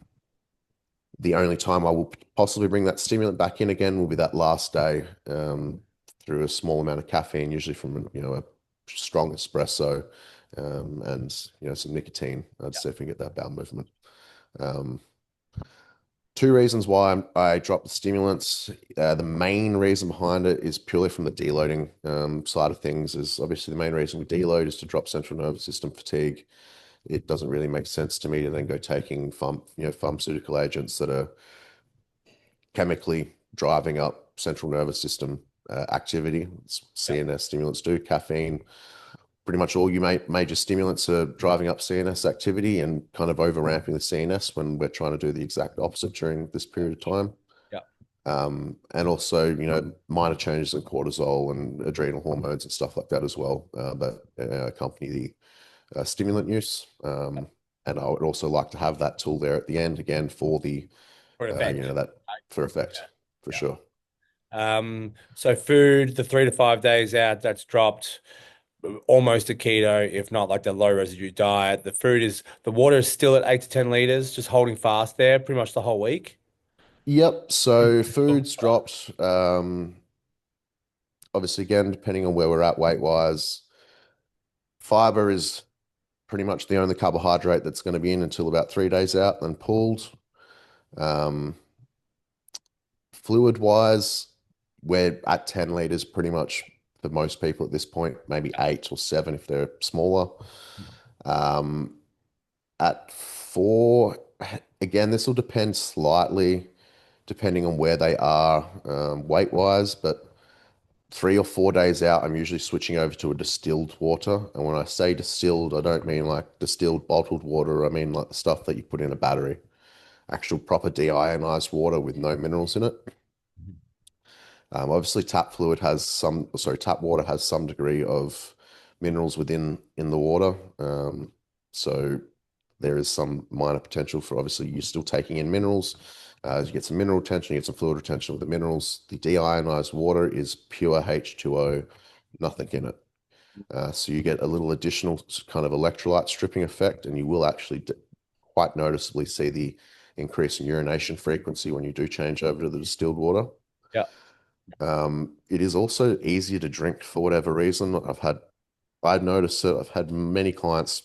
The only time I will possibly bring that stimulant back in again will be that last day, through a small amount of caffeine, usually from, a strong espresso, and, some nicotine. I'd Yeah. say if we get that bowel movement. Um, Two reasons why I dropped the stimulants. The main reason behind it is purely from the deloading side of things. Is obviously the main reason we deload is to drop central nervous system fatigue. It doesn't really make sense to me to then go taking pharmaceutical agents that are chemically driving up central nervous system activity. Yeah. CNS stimulants do. Caffeine, pretty much all you major stimulants are driving up CNS activity and kind of over ramping the CNS when we're trying to do the exact opposite during this period of time. Yeah. And also, minor changes in cortisol and adrenal hormones and stuff like that as well, that accompany the stimulant use. And I would also like to have that tool there at the end again for the, For effect. that for effect, for Yeah. sure. So food, the 3 to 5 days out, that's dropped almost a keto, if not like the low residue diet. The water is still at 8 to 10 liters, just holding fast there pretty much the whole week. Yep. So food's dropped. Obviously, again, depending on where we're at weight wise, fiber is pretty much the only carbohydrate that's going to be in until about 3 days out and pulled. Um, Fluid wise, we're at 10 liters pretty much for most people at this point, maybe 8 or 7 if they're smaller. Um, at 4, again, this will depend slightly depending on where they are weight wise, but 3 or 4 days out, I'm usually switching over to a distilled water. And when I say distilled, I don't mean like distilled bottled water. I mean like the stuff that you put in a battery, actual proper deionized water with no minerals in it. Obviously, tap water has some degree of minerals within in the water. So there is some minor potential for obviously you're still taking in minerals. You get some mineral retention, you get some fluid retention with the minerals. The deionized water is pure H2O, nothing in it. So you get a little additional kind of electrolyte stripping effect, and you will actually quite noticeably see the increase in urination frequency when you do change over to the distilled water. Yeah. It is also easier to drink for whatever reason. I've noticed it. I've had many clients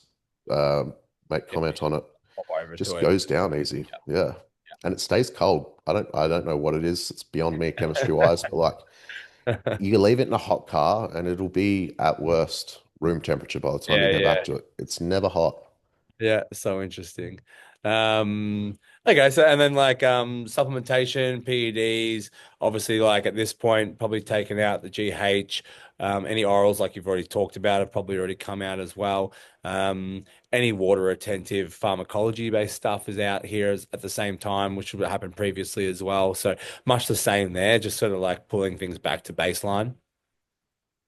uh, make Yeah. comment on it. Pop over to Just it. goes down easy. Yeah. And it stays cold. I don't know what it is. It's beyond me chemistry wise, but like Yeah. you leave it in a hot car and it'll be at worst room temperature by the time you Yeah, go yeah. back to it. It's never hot. Yeah, so interesting. Okay, so and then like supplementation, PEDs, obviously like at this point, probably taken out the GH. Any orals like you've already talked about have probably already come out as well. Any water retentive pharmacology based stuff is out here at the same time, which would happen previously as well. So much the same there, just sort of like pulling things back to baseline.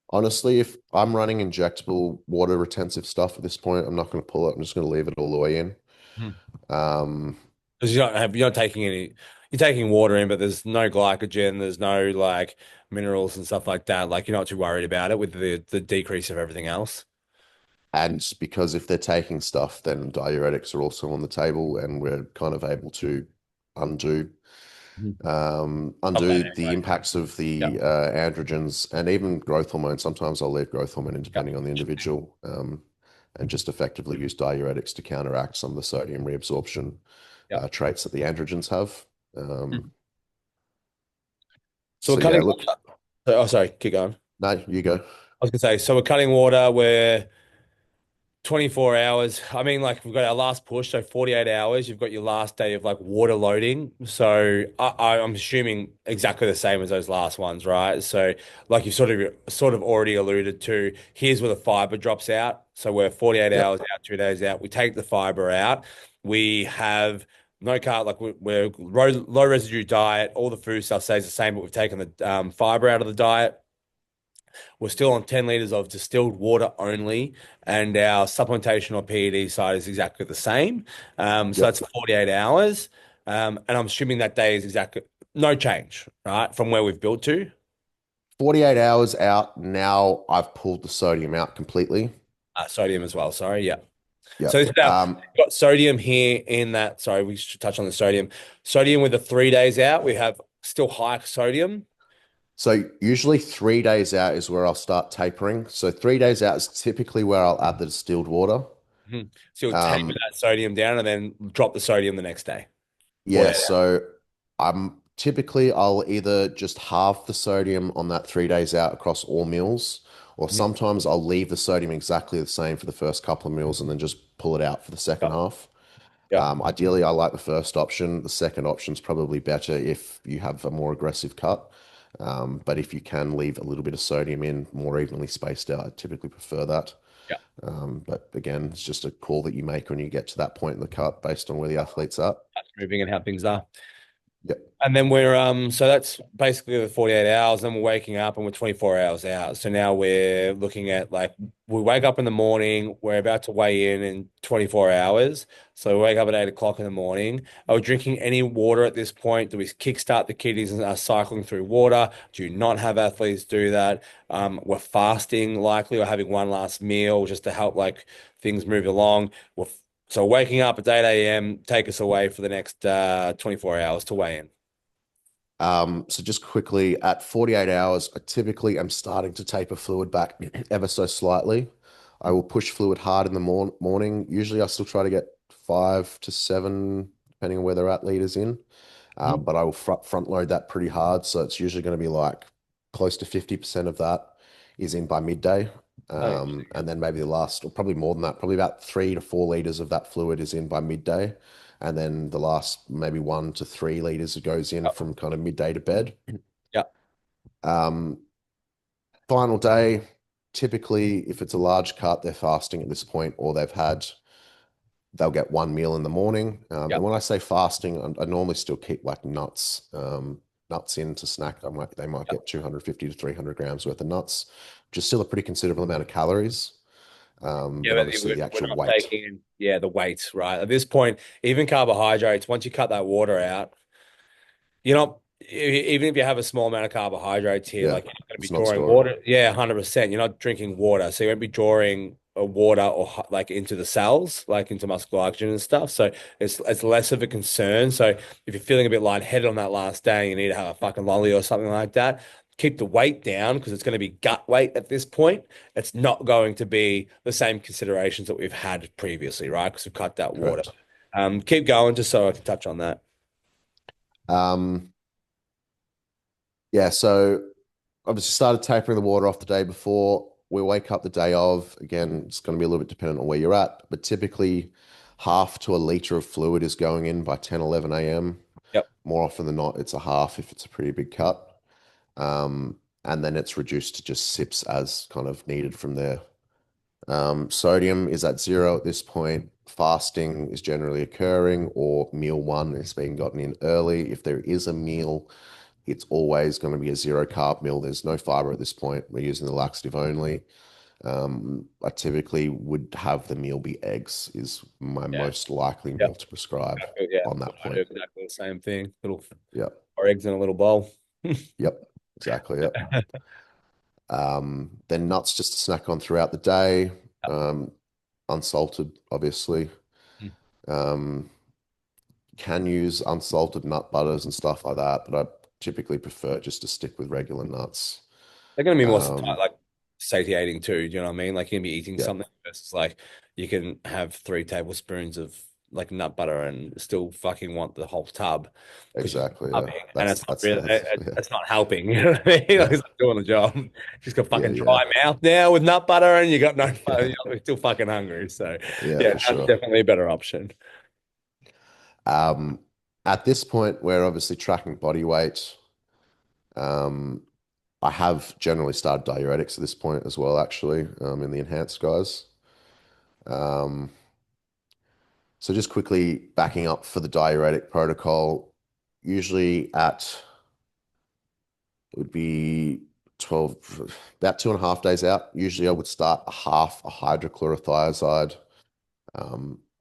Honestly, if I'm running injectable water retentive stuff at this point, I'm not going to pull it. I'm just going to leave it all the way in. Um, Because you're not taking any, you're taking water in, but there's no glycogen, there's no like minerals and stuff like that. Like you're not too worried about it with the decrease of everything else. and because if they're taking stuff, then diuretics are also on the table, and we're kind of able to undo Mhm. Of that undo the anyway. impacts of Yeah, the androgens and even growth hormone. Sometimes I'll leave growth hormone in yeah, depending on the individual, and just effectively use diuretics to counteract some of the sodium reabsorption yeah. traits that the androgens have. Mhm. Um, So we're so yeah, cutting look, water. Oh, sorry, keep going. no, you go. I was gonna say, so we're cutting water. We're 24 hours. I mean, like we've got our last push, so 48 hours. You've got your last day of like water loading. So I'm assuming exactly the same as those last ones, right? So like you sort of already alluded to, here's where the fiber drops out. So we're 48 Yep. hours out, 2 days out. We take the fiber out. We have no carb, like we're low residue diet. All the food stuff stays the same, but we've taken the fiber out of the diet. We're still on 10 liters of distilled water only, and our supplementation or PED side is exactly the same. So Yep. that's 48 hours. And I'm assuming that day is exactly no change, right, from where we've built to. 48 hours out. Now I've pulled the sodium out completely. Sodium as well. Sorry. Yeah. Yep. So this is our, we've got sodium here in that. Sorry, we should touch on the sodium. Sodium with the 3 days out, we have still high sodium. So usually 3 days out is where I'll start tapering. So 3 days out is typically where I'll add the distilled water. Mhm. So you'll taper Um, that sodium down and then drop the sodium the next day. yeah, 48 hours. so I'm typically I'll either just halve the sodium on that 3 days out across all meals, or Mhm. sometimes I'll leave the sodium exactly the same for the first couple of meals and then just pull it out for the second Yep. half. Yep. Ideally, I like the first option. The second option's probably better if you have a more aggressive cut. But if you can leave a little bit of sodium in more evenly spaced out, I typically prefer that. Yep. But again, it's just a call that you make when you get to that point in the cut based on where the athlete's at. That's moving and how things are. Yep. And then we're so that's basically the 48 hours, then we're waking up and we're 24 hours out. So now we're looking at like we wake up in the morning, we're about to weigh in 24 hours. So we wake up at 8 o'clock in the morning. Are we drinking any water at this point? Do we kickstart the kidneys and are cycling through water? Do you not have athletes do that? We're fasting likely or having one last meal just to help like things move along. So waking up at 8 a.m., take us away for the next 24 hours to weigh in. So just quickly, at 48 hours, I typically am starting to taper fluid back ever so slightly. I will push fluid hard in the morning. Usually I still try to get 5 to 7, depending on where they're at, liters in. Mhm. But I will front load that pretty hard. So it's usually going to be like close to 50% of that is in by midday. Oh, yeah. And then maybe the last, or probably more than that, probably about 3 to 4 liters of that fluid is in by midday. And then the last maybe 1 to 3 liters goes in Yep. from kind of midday to bed. Yep. Um, Final day, typically, if it's a large cut, they're fasting at this point, or they'll get one meal in the morning. And Yep. when I say fasting, I normally still keep like nuts in to snack. They might Yep. get 250 to 300 grams worth of nuts, which is still a pretty considerable amount of calories. Yeah, But but obviously we're the we're actual not weight, taking in, yeah, the weight, right? At this point, even carbohydrates, once you cut that water out, you're not, even if you have a small amount of carbohydrates here, yeah, like you're not going to be it's not drawing stored. water. Yeah, 100%. You're not drinking water. So you won't be drawing water or like into the cells, like into muscle glycogen and stuff. So it's less of a concern. So if you're feeling a bit lightheaded on that last day, you need to have a fucking lolly or something like that. Keep the weight down because it's going to be gut weight at this point. It's not going to be the same considerations that we've had previously, right? Because we've cut that water. Correct. Keep going just so I can touch on that. Um, yeah, so obviously started tapering the water off the day before. We wake up the day of. Again, it's going to be a little bit dependent on where you're at, but typically half to a liter of fluid is going in by 10, 11 a.m. Yep. More often than not, it's a half if it's a pretty big cut. And then it's reduced to just sips as kind of needed from there. Sodium is at zero at this point. Fasting is generally occurring, or meal one is being gotten in early. If there is a meal, it's always going to be a zero carb meal. There's no fiber at this point. We're using the laxative only. I typically would have the meal be eggs, is my Yeah. most likely Yep. meal to prescribe Yeah. on that I do point. exactly the same thing. Little Yep. four eggs in a little bowl. Yep. Exactly. Yep. Then nuts just to snack on throughout the day. Um, Unsalted, obviously. Um, can use unsalted nut butters and stuff like that, but I typically prefer just to stick with regular nuts. They're going to be more Um, like satiating too. Do you know what I mean? Like you're going to be eating yeah, something versus like you can have 3 tablespoons of like nut butter and still fucking want the whole tub because you're exactly. Yeah, starving and it's not really, yeah, it's not helping. You know what I mean? Like yeah, it's not doing the job. Just got yeah, fucking yeah, dry mouth now with nut butter and you got no, yeah, you're still fucking hungry. So yeah, yeah, for that's sure. definitely a better option. Um, at this point, we're obviously tracking body weight. Um, I have generally started diuretics at this point as well, actually, in the enhanced guys. Um, so just quickly backing up for the diuretic protocol, usually at it would be 12, about 2.5 days out. Usually I would start a half a hydrochlorothiazide.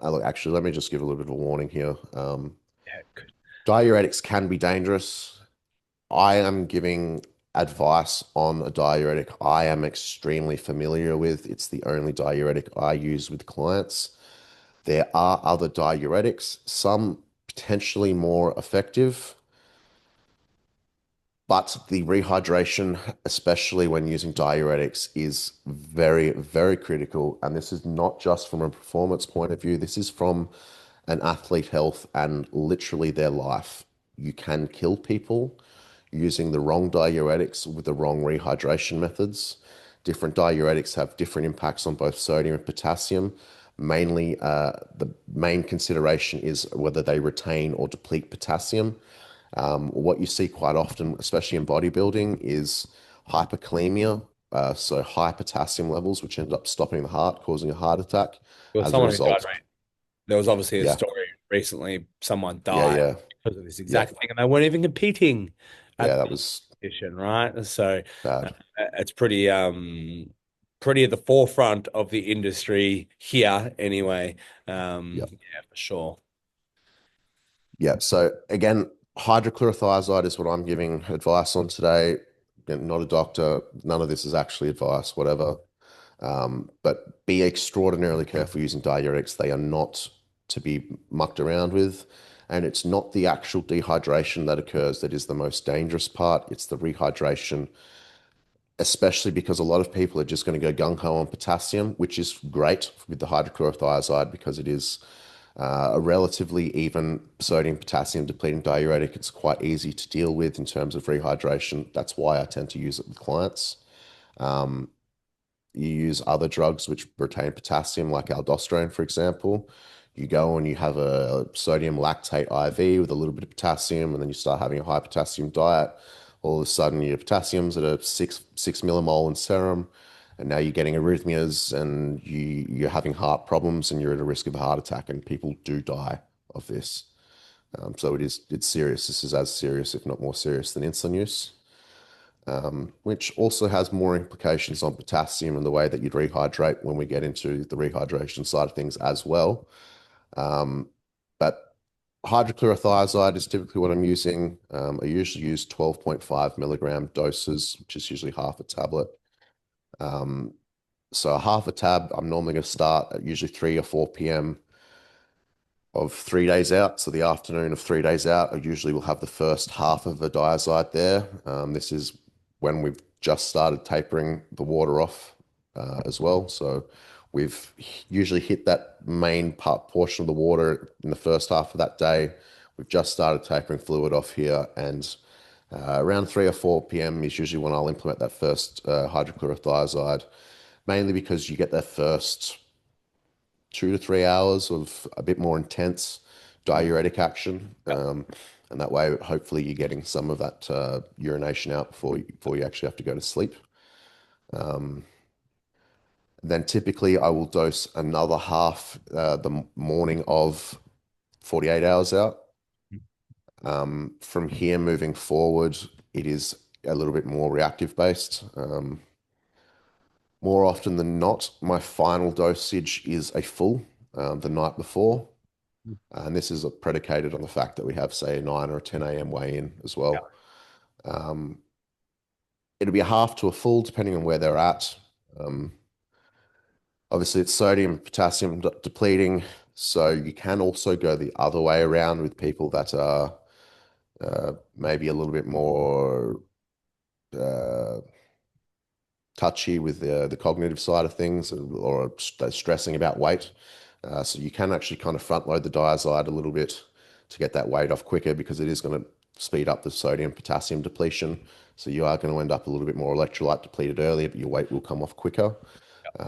Look, actually, let me just give a little bit of a warning here. Yeah, good. Diuretics can be dangerous. I am giving advice on a diuretic I am extremely familiar with. It's the only diuretic I use with clients. There are other diuretics, some potentially more effective, but the rehydration, especially when using diuretics, is very, very critical. And this is not just from a performance point of view, this is from an athlete health and literally their life. You can kill people using the wrong diuretics with the wrong rehydration methods. Different diuretics have different impacts on both sodium and potassium. Mainly, the main consideration is whether they retain or deplete potassium. What you see quite often, especially in bodybuilding, is hyperkalemia, so high potassium levels, which end up stopping the heart, causing a heart attack There was as a someone who died, result. right? There was obviously a Yeah, story recently. Someone yeah, died yeah, because of this yeah, exact thing, and they weren't even competing yeah. at the That was competition, right? So bad. it's pretty at the forefront of the industry here, anyway. Yeah, Yeah, for sure. yeah. So again, hydrochlorothiazide is what I'm giving advice on today. Again, not a doctor. None of this is actually advice, whatever. But be extraordinarily careful using diuretics. They are not to be mucked around with. And it's not the actual dehydration that occurs that is the most dangerous part. It's the rehydration, especially because a lot of people are just going to go gung ho on potassium, which is great with the hydrochlorothiazide because it is a relatively even sodium potassium depleting diuretic. It's quite easy to deal with in terms of rehydration. That's why I tend to use it with clients. You use other drugs which retain potassium, like aldosterone, for example. You go and you have a sodium lactate IV with a little bit of potassium, and then you start having a high potassium diet. All of a sudden, your potassium's at a six millimole in serum, and now you're getting arrhythmias, and you're having heart problems, and you're at a risk of a heart attack. And people do die of this. So it's serious. This is as serious, if not more serious, than insulin use, which also has more implications on potassium and the way that you'd rehydrate when we get into the rehydration side of things as well. But hydrochlorothiazide is typically what I'm using. I usually use 12.5 milligram doses, which is usually half a tablet. So half a tab, I'm normally going to start at usually 3 or 4 p.m. of 3 days out. So the afternoon of 3 days out, I usually will have the first half of the diazide there. This is when we've just started tapering the water off as well. So we've usually hit that main portion of the water in the first half of that day. We've just started tapering fluid off here, and around 3 or 4 p.m. is usually when I'll implement that first hydrochlorothiazide, mainly because you get that first 2 to 3 hours of a bit more intense diuretic action. And that way, hopefully, you're getting some of that urination out before you actually have to go to sleep. Then typically, I will dose another half the morning of 48 hours out. From here moving forward, it is a little bit more reactive based. More often than not, my final dosage is a full the night before. And this is predicated on the fact that we have, say, a 9 or a 10 a.m. weigh-in as Yeah. well. It'll be a half to a full, depending on where they're at. Um, Obviously, it's sodium, potassium depleting. So you can also go the other way around with people that are maybe a little bit more uh, touchy with the cognitive side of things, or stressing about weight. So you can actually kind of front load the diazide a little bit to get that weight off quicker, because it is going to speed up the sodium potassium depletion. So you are going to end up a little bit more electrolyte depleted earlier, but your weight will come off quicker,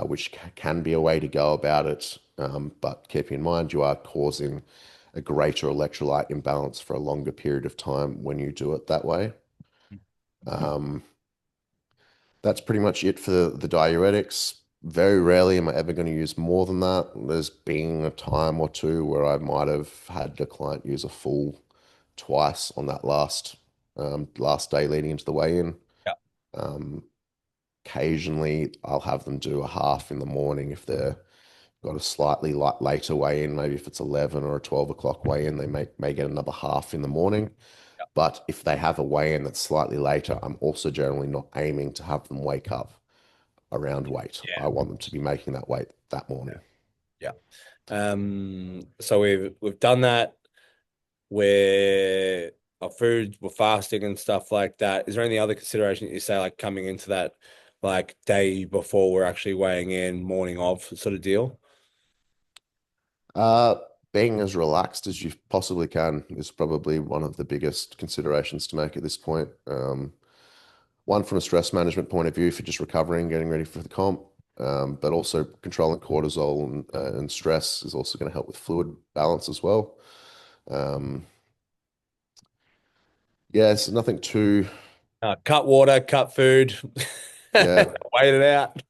which can be a way to go about it. But keep in mind, you are causing a greater electrolyte imbalance for a longer period of time when you do it that way. Um, that's pretty much it for the diuretics. Very rarely am I ever going to use more than that. There's been a time or two where I might have had a client use a full twice on that last day leading into the weigh-in. Yeah. Um, Occasionally, I'll have them do a half in the morning if they're got a slightly later weigh-in. Maybe if it's 11 or a 12 o'clock weigh-in, they may get another half in the morning. Yeah. But if they have a weigh-in that's slightly later, I'm also generally not aiming to have them wake up around weight. I Yeah. want them to be making that weight that morning. Yeah. So we've done that. We're our food, we're fasting and stuff like that. Is there any other consideration that you say like coming into that like day before we're actually weighing in, morning of sort of deal? Uh, Being as relaxed as you possibly can is probably one of the biggest considerations to make at this point. One from a stress management point of view for just recovering, getting ready for the comp, but also controlling cortisol and stress is also going to help with fluid balance as well. Um, yeah, it's nothing too, Cut water, cut food, yeah, wait it out.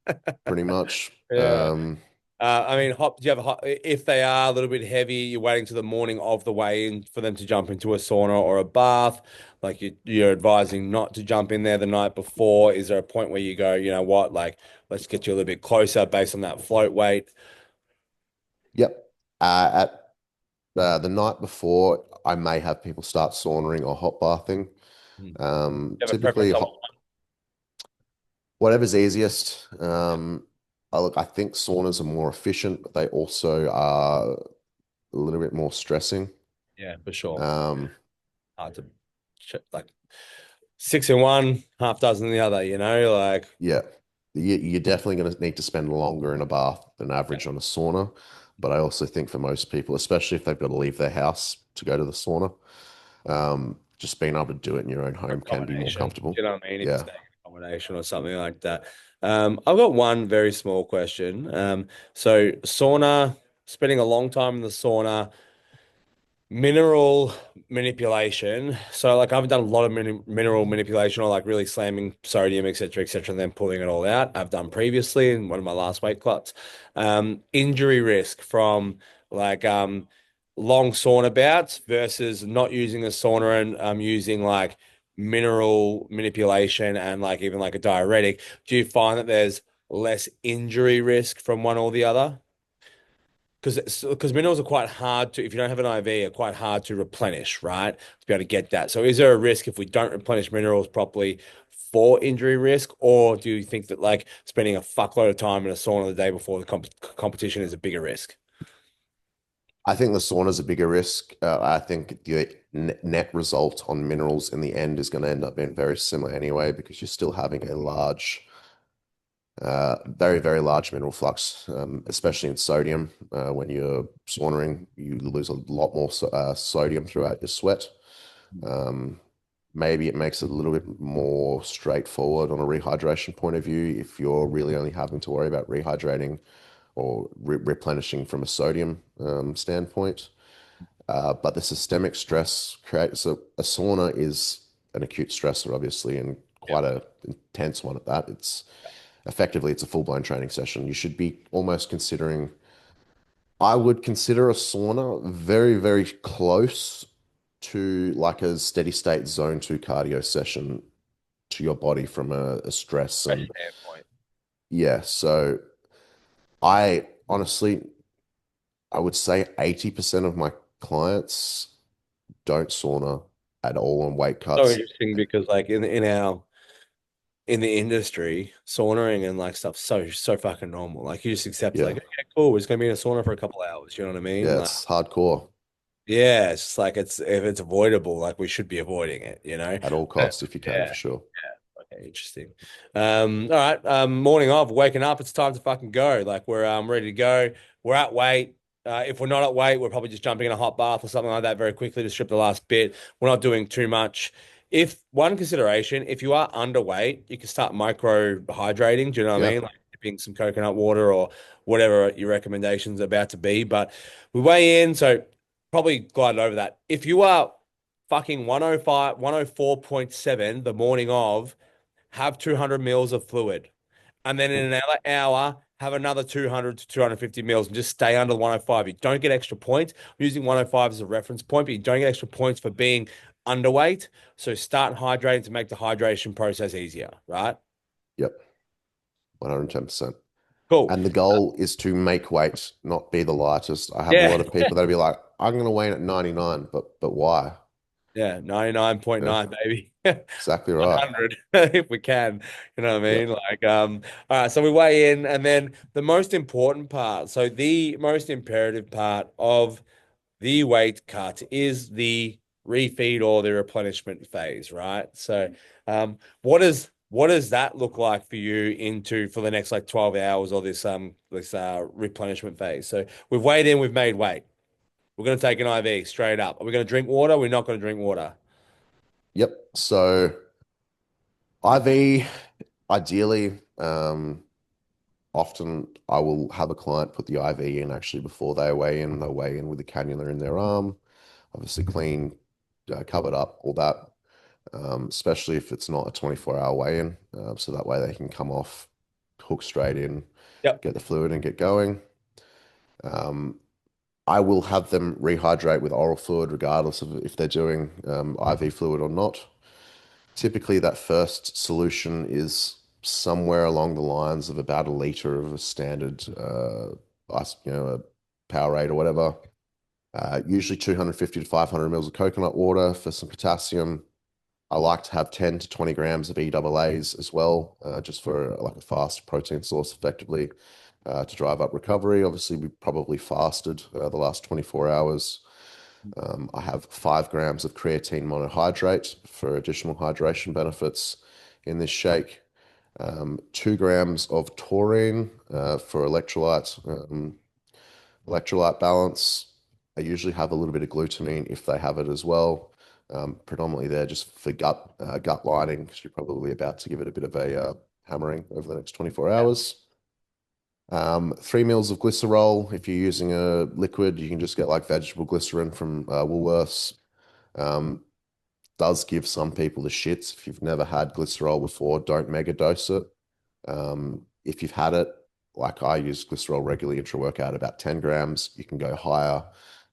pretty much. Yeah. I mean, do you have a hot, if they are a little bit heavy, you're waiting to the morning of the weigh-in for them to jump into a sauna or a bath. Like you're advising not to jump in there the night before. Is there a point where you go, you know what, like let's get you a little bit closer based on that float weight? Yep. At the night before, I may have people start sauntering or hot bathing. Hmm. You have a Typically, preference on whatever's easiest. I think saunas are more efficient, but they also are a little bit more stressing. yeah, for sure. Um, Hard to like six in one, half dozen in the other, like yeah, you're definitely going to need to spend longer in a bath than average on a sauna. But I also think for most people, especially if they've got to leave their house to go to the sauna, just being able to do it in your own home can be more accommodation. Do comfortable. you know what I mean? If you're Yeah. staying in accommodation or something like that. I've got one very small question. So sauna, spending a long time in the sauna, mineral manipulation. So like I've done a lot of mineral manipulation or like really slamming sodium, et cetera, and then pulling it all out. I've done previously in one of my last weight cuts. Injury risk from like long sauna bouts versus not using a sauna and using like mineral manipulation and like even like a diuretic. Do you find that there's less injury risk from one or the other? Because minerals are quite hard to, if you don't have an IV, are quite hard to replenish, right? To be able to get that. So is there a risk if we don't replenish minerals properly for injury risk, or do you think that like spending a fuckload of time in a sauna the day before the competition is a bigger risk? I think the sauna is a bigger risk. I think the net result on minerals in the end is going to end up being very similar anyway, because you're still having a very, very large mineral flux, especially in sodium. When you're sauning, you lose a lot more sodium throughout your sweat. Um, Maybe it makes it a little bit more straightforward on a rehydration point of view if you're really only having to worry about rehydrating or replenishing from a sodium standpoint. But the systemic stress creates a sauna is an acute stressor, obviously, and Yeah. quite a intense one at that. Effectively it's a full-blown training session. You should be almost considering, I would consider a sauna very, very close to like a steady state zone two cardio session to your body from a stress Fresh and standpoint. yeah. So I honestly, I would say 80% of my clients don't sauna at all on weight So cuts. interesting because like in the industry, saunaing and like stuff so fucking normal. Like you just accept like, Yeah. okay, cool, we're just gonna be in a sauna for a couple of hours. You know what I mean? Yeah, Like, it's hardcore yeah, it's just like it's if it's avoidable, like we should be avoiding it, you know? at all But, costs if you can, for yeah. sure. Okay, interesting. All right. Morning of, waking up, it's time to fucking go. Like we're ready to go. We're at weight. If we're not at weight, we're probably just jumping in a hot bath or something like that very quickly to strip the last bit. We're not doing too much. If one consideration, if you are underweight, you can start micro hydrating. Do you know what I Yeah. mean? Like dipping some coconut water or whatever your recommendations are about to be. But we weigh in, so probably glide over that. If you are fucking 105, 104.7 the morning of, have 200 mils of fluid. And then in another hour, have another 200 to 250 mils and just stay under the 105. You don't get extra points. I'm using 105 as a reference point, but you don't get extra points for being underweight. So start hydrating to make the hydration process easier, right? Yep. 110%. Cool. And the goal is to make weight, not be the lightest. I have a Yeah. lot of people that'll be like, I'm going to weigh in at 99, but why? Yeah. Yeah. 99.9, baby. Exactly right. 100 if we can, you know what I Yep. mean? Like, all right, so we weigh in, and then the most important part, so the most imperative part of the weight cut is the refeed or the replenishment phase, right? So, what does that look like for you into for the next like 12 hours or this replenishment phase? So we've weighed in, we've made weight. We're gonna take an IV straight up. Are we gonna drink water? We're not gonna drink water. Yep. So IV, ideally, often I will have a client put the IV in actually before they weigh in. They'll weigh in with the cannula in their arm, obviously clean, covered up, all that. Especially if it's not a 24-hour weigh-in. So that way they can come off, hook straight in, Yep. get the fluid and get going. Um, I will have them rehydrate with oral fluid, regardless of if they're doing IV fluid or not. Typically, that first solution is somewhere along the lines of about a liter of a standard, a Powerade or whatever. Usually 250 to 500 mils of coconut water for some potassium. I like to have 10 to 20 grams of EAAs as well, just for like a fast protein source effectively to drive up recovery. Obviously, we probably fasted the last 24 hours. I have 5 grams of creatine monohydrate for additional hydration benefits in this shake. 2 grams of taurine for electrolyte balance. I usually have a little bit of glutamine if they have it as well. Predominantly they're just for gut lining because you're probably about to give it a bit of a hammering over the next 24 Yeah. hours. 3 mils of glycerol. If you're using a liquid, you can just get like vegetable glycerin from Woolworths. Um, does give some people the shits. If you've never had glycerol before, don't mega dose it. If you've had it, like I use glycerol regularly intra-workout, about 10 grams. You can go higher,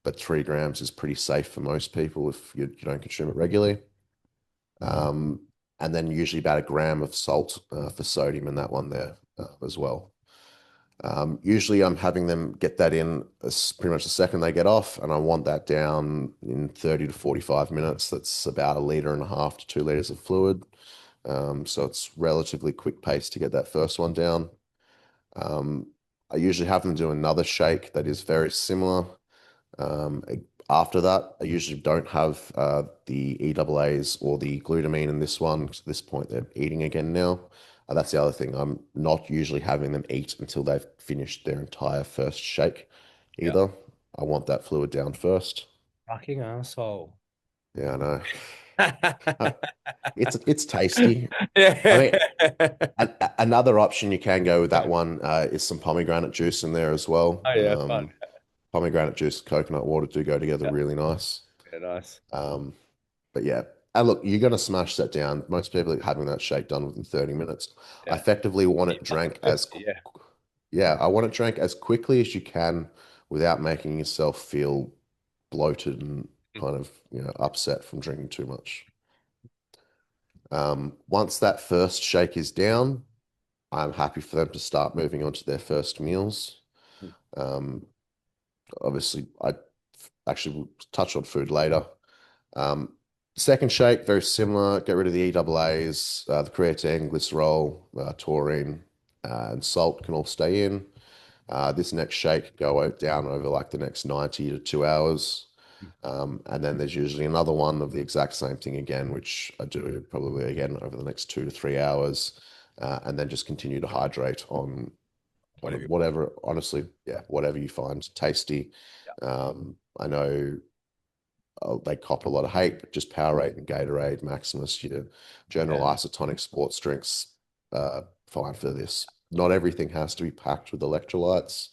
but 3 grams is pretty safe for most people if you don't consume it regularly. Um, and then usually about a gram of salt for sodium in that one there as well. Usually I'm having them get that in as pretty much the second they get off, and I want that down in 30 to 45 minutes. That's about a liter and a half to 2 liters of fluid. So it's relatively quick pace to get that first one down. Um, I usually have them do another shake that is very similar. Um, After that, I usually don't have the EAAs or the glutamine in this one because at this point they're eating again now. That's the other thing. I'm not usually having them eat until they've finished their entire first shake Yeah. either. I want that fluid down first. Fucking asshole. Yeah, I know. Uh, it's tasty. I Yeah. mean, another option you can go with that one is some pomegranate juice in there as well. Oh yeah, fun. Pomegranate juice, coconut water do go together Yeah, really nice. yeah, nice. Um, but yeah, and look, you're going to smash that down. Most people are having that shake done within 30 minutes. I Yeah. effectively want You it fucking drank cooked it, yeah. yeah, I want it drank as quickly as you can without making yourself feel bloated and kind of, upset from drinking too much. Once that first shake is down, I'm happy for them to start moving on to their first meals. Um, Obviously, I actually will touch on food later. Um, Second shake, very similar. Get rid of the EAAs, the creatine, glycerol, taurine, and salt can all stay in. This next shake go down over like the next 90 to 2 hours. And then there's usually another one of the exact same thing again, which I do probably again over the next 2 to 3 hours. And then just continue to hydrate on Whatever. whatever, honestly, yeah, whatever you find tasty. Yeah. I know they cop a lot of hate, but just Powerade and Gatorade, Maximus, your general Yeah. isotonic sports drinks, fine for this. Not everything has to be packed with electrolytes.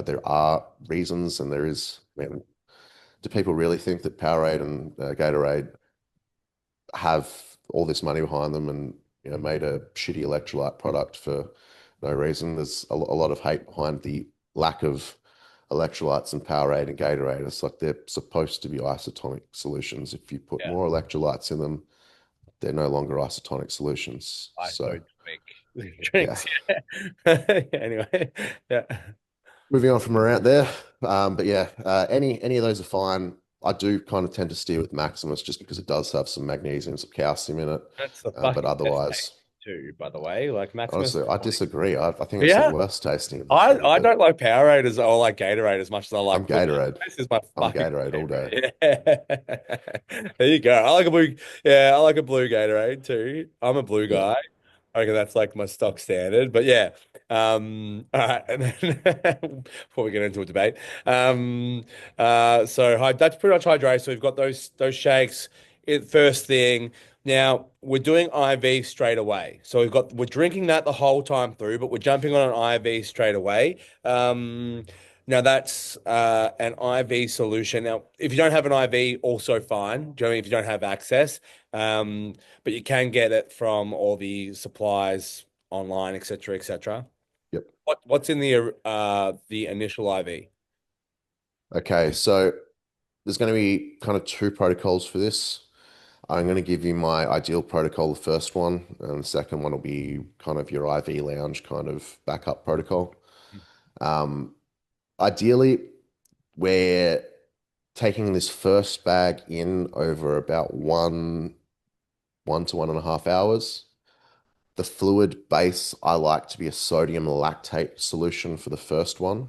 There are reasons, and there is. I mean, do people really think that Powerade and Gatorade have all this money behind them and made a shitty electrolyte product for no reason? There's a lot of hate behind the lack of electrolytes and Powerade and Gatorade. It's like they're supposed to be isotonic solutions. If you put Yeah. more electrolytes in them, they're no longer isotonic solutions. I So so drink yeah, drinks. Yeah. Anyway. Yeah. moving on from around there. But yeah, any of those are fine. I do kind of tend to steer with Maximus just because it does have some magnesium, some calcium in it. That's the But fucking best otherwise, taste too, by the way. Like Maximus. honestly, I disagree. I think it's the Yeah, worst tasting of the three, I but don't like Powerade or like Gatorade as much as I I'm like blue. Gatorade. This is my I'm fucking Gatorade all day. favorite. Yeah. There you go. I like a blue. Yeah, I like a blue Gatorade too. I'm a blue Yeah. guy. I reckon that's like my stock standard. But yeah. All right. And then before we get into a debate. So that's pretty much hydration. So we've got those shakes. First thing. Now we're doing IV straight away. So we're drinking that the whole time through, but we're jumping on an IV straight away. Now that's an IV solution. Now, if you don't have an IV, also fine. Do you know what I mean? If you don't have access, but you can get it from all the supplies online, etc., etc. Yep. What's in the initial IV? Okay, so there's going to be kind of two protocols for this. I'm going to give you my ideal protocol, the first one, and the second one will be kind of your IV lounge kind of backup protocol. Um, Ideally, we're taking this first bag in over about one to 1.5 hours. The fluid base I like to be a sodium lactate solution for the first one.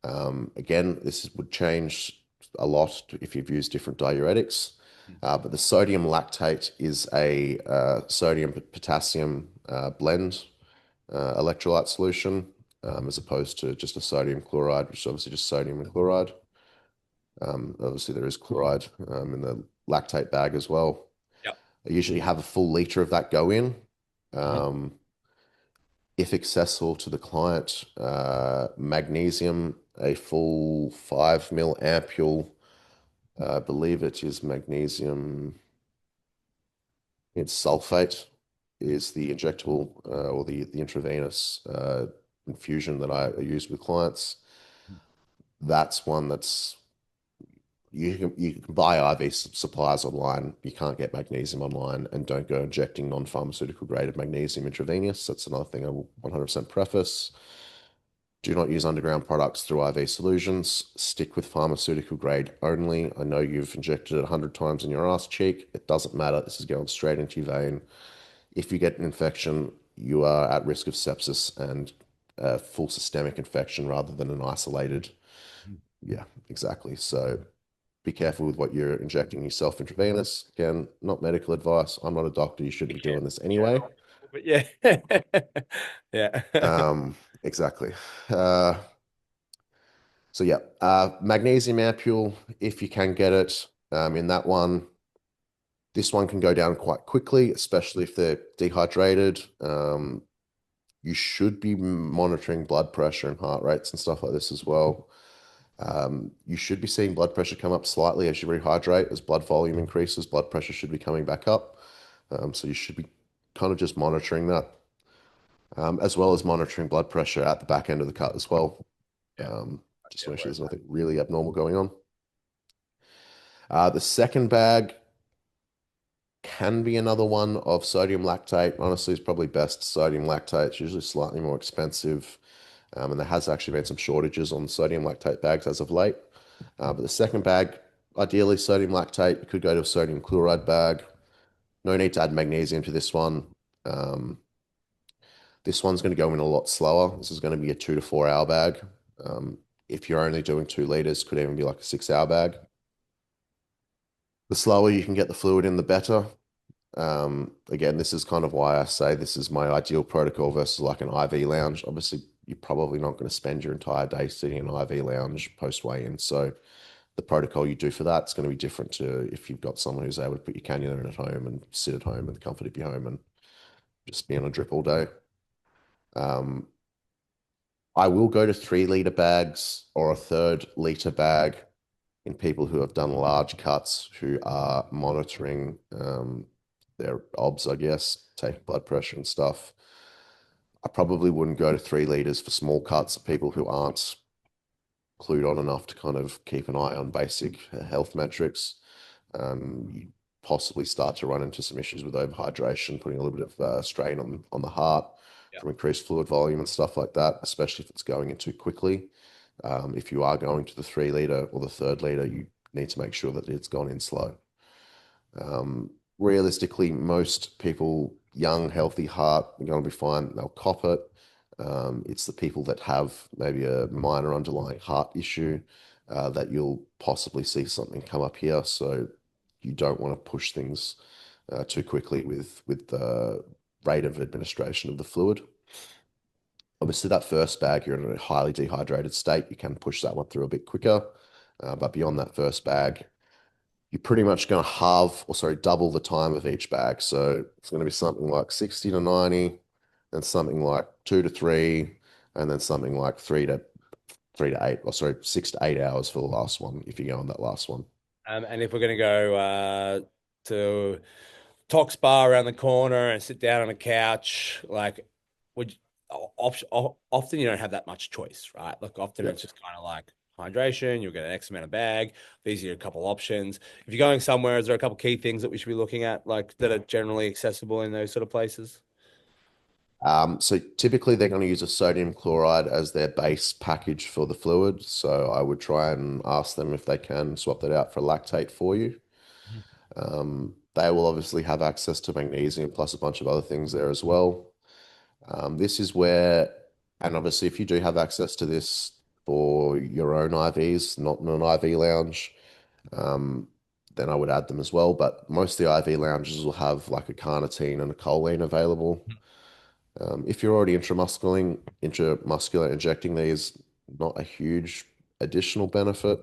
Again, would change a lot if you've used different diuretics. But the sodium lactate is a sodium potassium blend electrolyte solution, as opposed to just a sodium chloride, which is obviously just sodium and chloride. Obviously, there is chloride in the lactate bag as well. Yep. I usually have a full liter of that go in. Mhm. Um, if accessible to the client, magnesium, a full 5 ml ampule. I believe it is magnesium. It's sulfate is the injectable or the intravenous infusion that I use with clients. That's one that's you can buy IV supplies online. You can't get magnesium online, and don't go injecting non-pharmaceutical grade of magnesium intravenous. That's another thing I will 100% preface. Do not use underground products through IV solutions. Stick with pharmaceutical grade only. I know you've injected it 100 times in your ass cheek. It doesn't matter. This is going straight into your vein. If you get an infection, you are at risk of sepsis and full systemic infection rather than an isolated. Yeah, exactly. So be careful with what you're injecting yourself intravenous. Again, not medical advice. I'm not a doctor. You shouldn't be Yeah. doing this anyway. But yeah. Yeah. Exactly. Uh, so yeah, magnesium ampule, if you can get it, in that one. This one can go down quite quickly, especially if they're dehydrated. You should be monitoring blood pressure and heart rates and stuff like this as well. You should be seeing blood pressure come up slightly as you rehydrate. As blood volume increases, blood pressure should be coming back up. So you should be kind of just monitoring that, as well as monitoring blood pressure at the back end of the cut as well, Yeah. just Yeah. to make sure there's nothing really abnormal going on. The second bag can be another one of sodium lactate. Honestly, it's probably best sodium lactate. It's usually slightly more expensive. And there has actually been some shortages on sodium lactate bags as of late. But the second bag, ideally sodium lactate, you could go to a sodium chloride bag. No need to add magnesium to this one. Um, this one's going to go in a lot slower. This is going to be a 2 to 4 hour bag. If you're only doing 2 liters, could even be like a 6 hour bag. The slower you can get the fluid in, the better. Again, this is kind of why I say this is my ideal protocol versus like an IV lounge. Obviously, you're probably not going to spend your entire day sitting in an IV lounge post weigh-in. So the protocol you do for that is going to be different to if you've got someone who's able to put your cannula in at home and sit at home in the comfort of your home and just be on a drip all day. Um, I will go to 3 liter bags or a third liter bag in people who have done large cuts who are monitoring their obs, I guess, taking blood pressure and stuff. I probably wouldn't go to 3 liters for small cuts of people who aren't clued on enough to kind of keep an eye on basic health metrics. You possibly start to run into some issues with overhydration, putting a little bit of strain on the heart Yeah. from increased fluid volume and stuff like that, especially if it's going in too quickly. If you are going to the 3 liter or the third liter, you need to make sure that it's gone in slow. Realistically, most people, young, healthy heart, are going to be fine. They'll cop it. It's the people that have maybe a minor underlying heart issue that you'll possibly see something come up here. So you don't want to push things too quickly with the rate of administration of the fluid. Obviously, that first bag, you're in a highly dehydrated state. You can push that one through a bit quicker. But beyond that first bag, you're pretty much going to halve, or sorry, double the time of each bag. So it's going to be something like 60 to 90, then something like 2 to 3, and then something like 3 to 8, or sorry, 6 to 8 hours for the last one if you go on that last one. And if we're going to go to Tox Bar around the corner and sit down on a couch, like, would often you don't have that much choice, right? Like, often Yeah. it's just kind of like hydration, you'll get an X amount of bag. These are a couple options. If you're going somewhere, is there a couple key things that we should be looking at, like that are generally accessible in those sort of places? So typically they're going to use a sodium chloride as their base package for the fluid. So I would try and ask them if they can swap that out for lactate for you. They will obviously have access to magnesium plus a bunch of other things there as well. This is where, and obviously, if you do have access to this for your own IVs, not in an IV lounge, um, then I would add them as well. But most of the IV lounges will have like a carnitine and a choline available. If you're already intramuscular injecting these, not a huge additional benefit,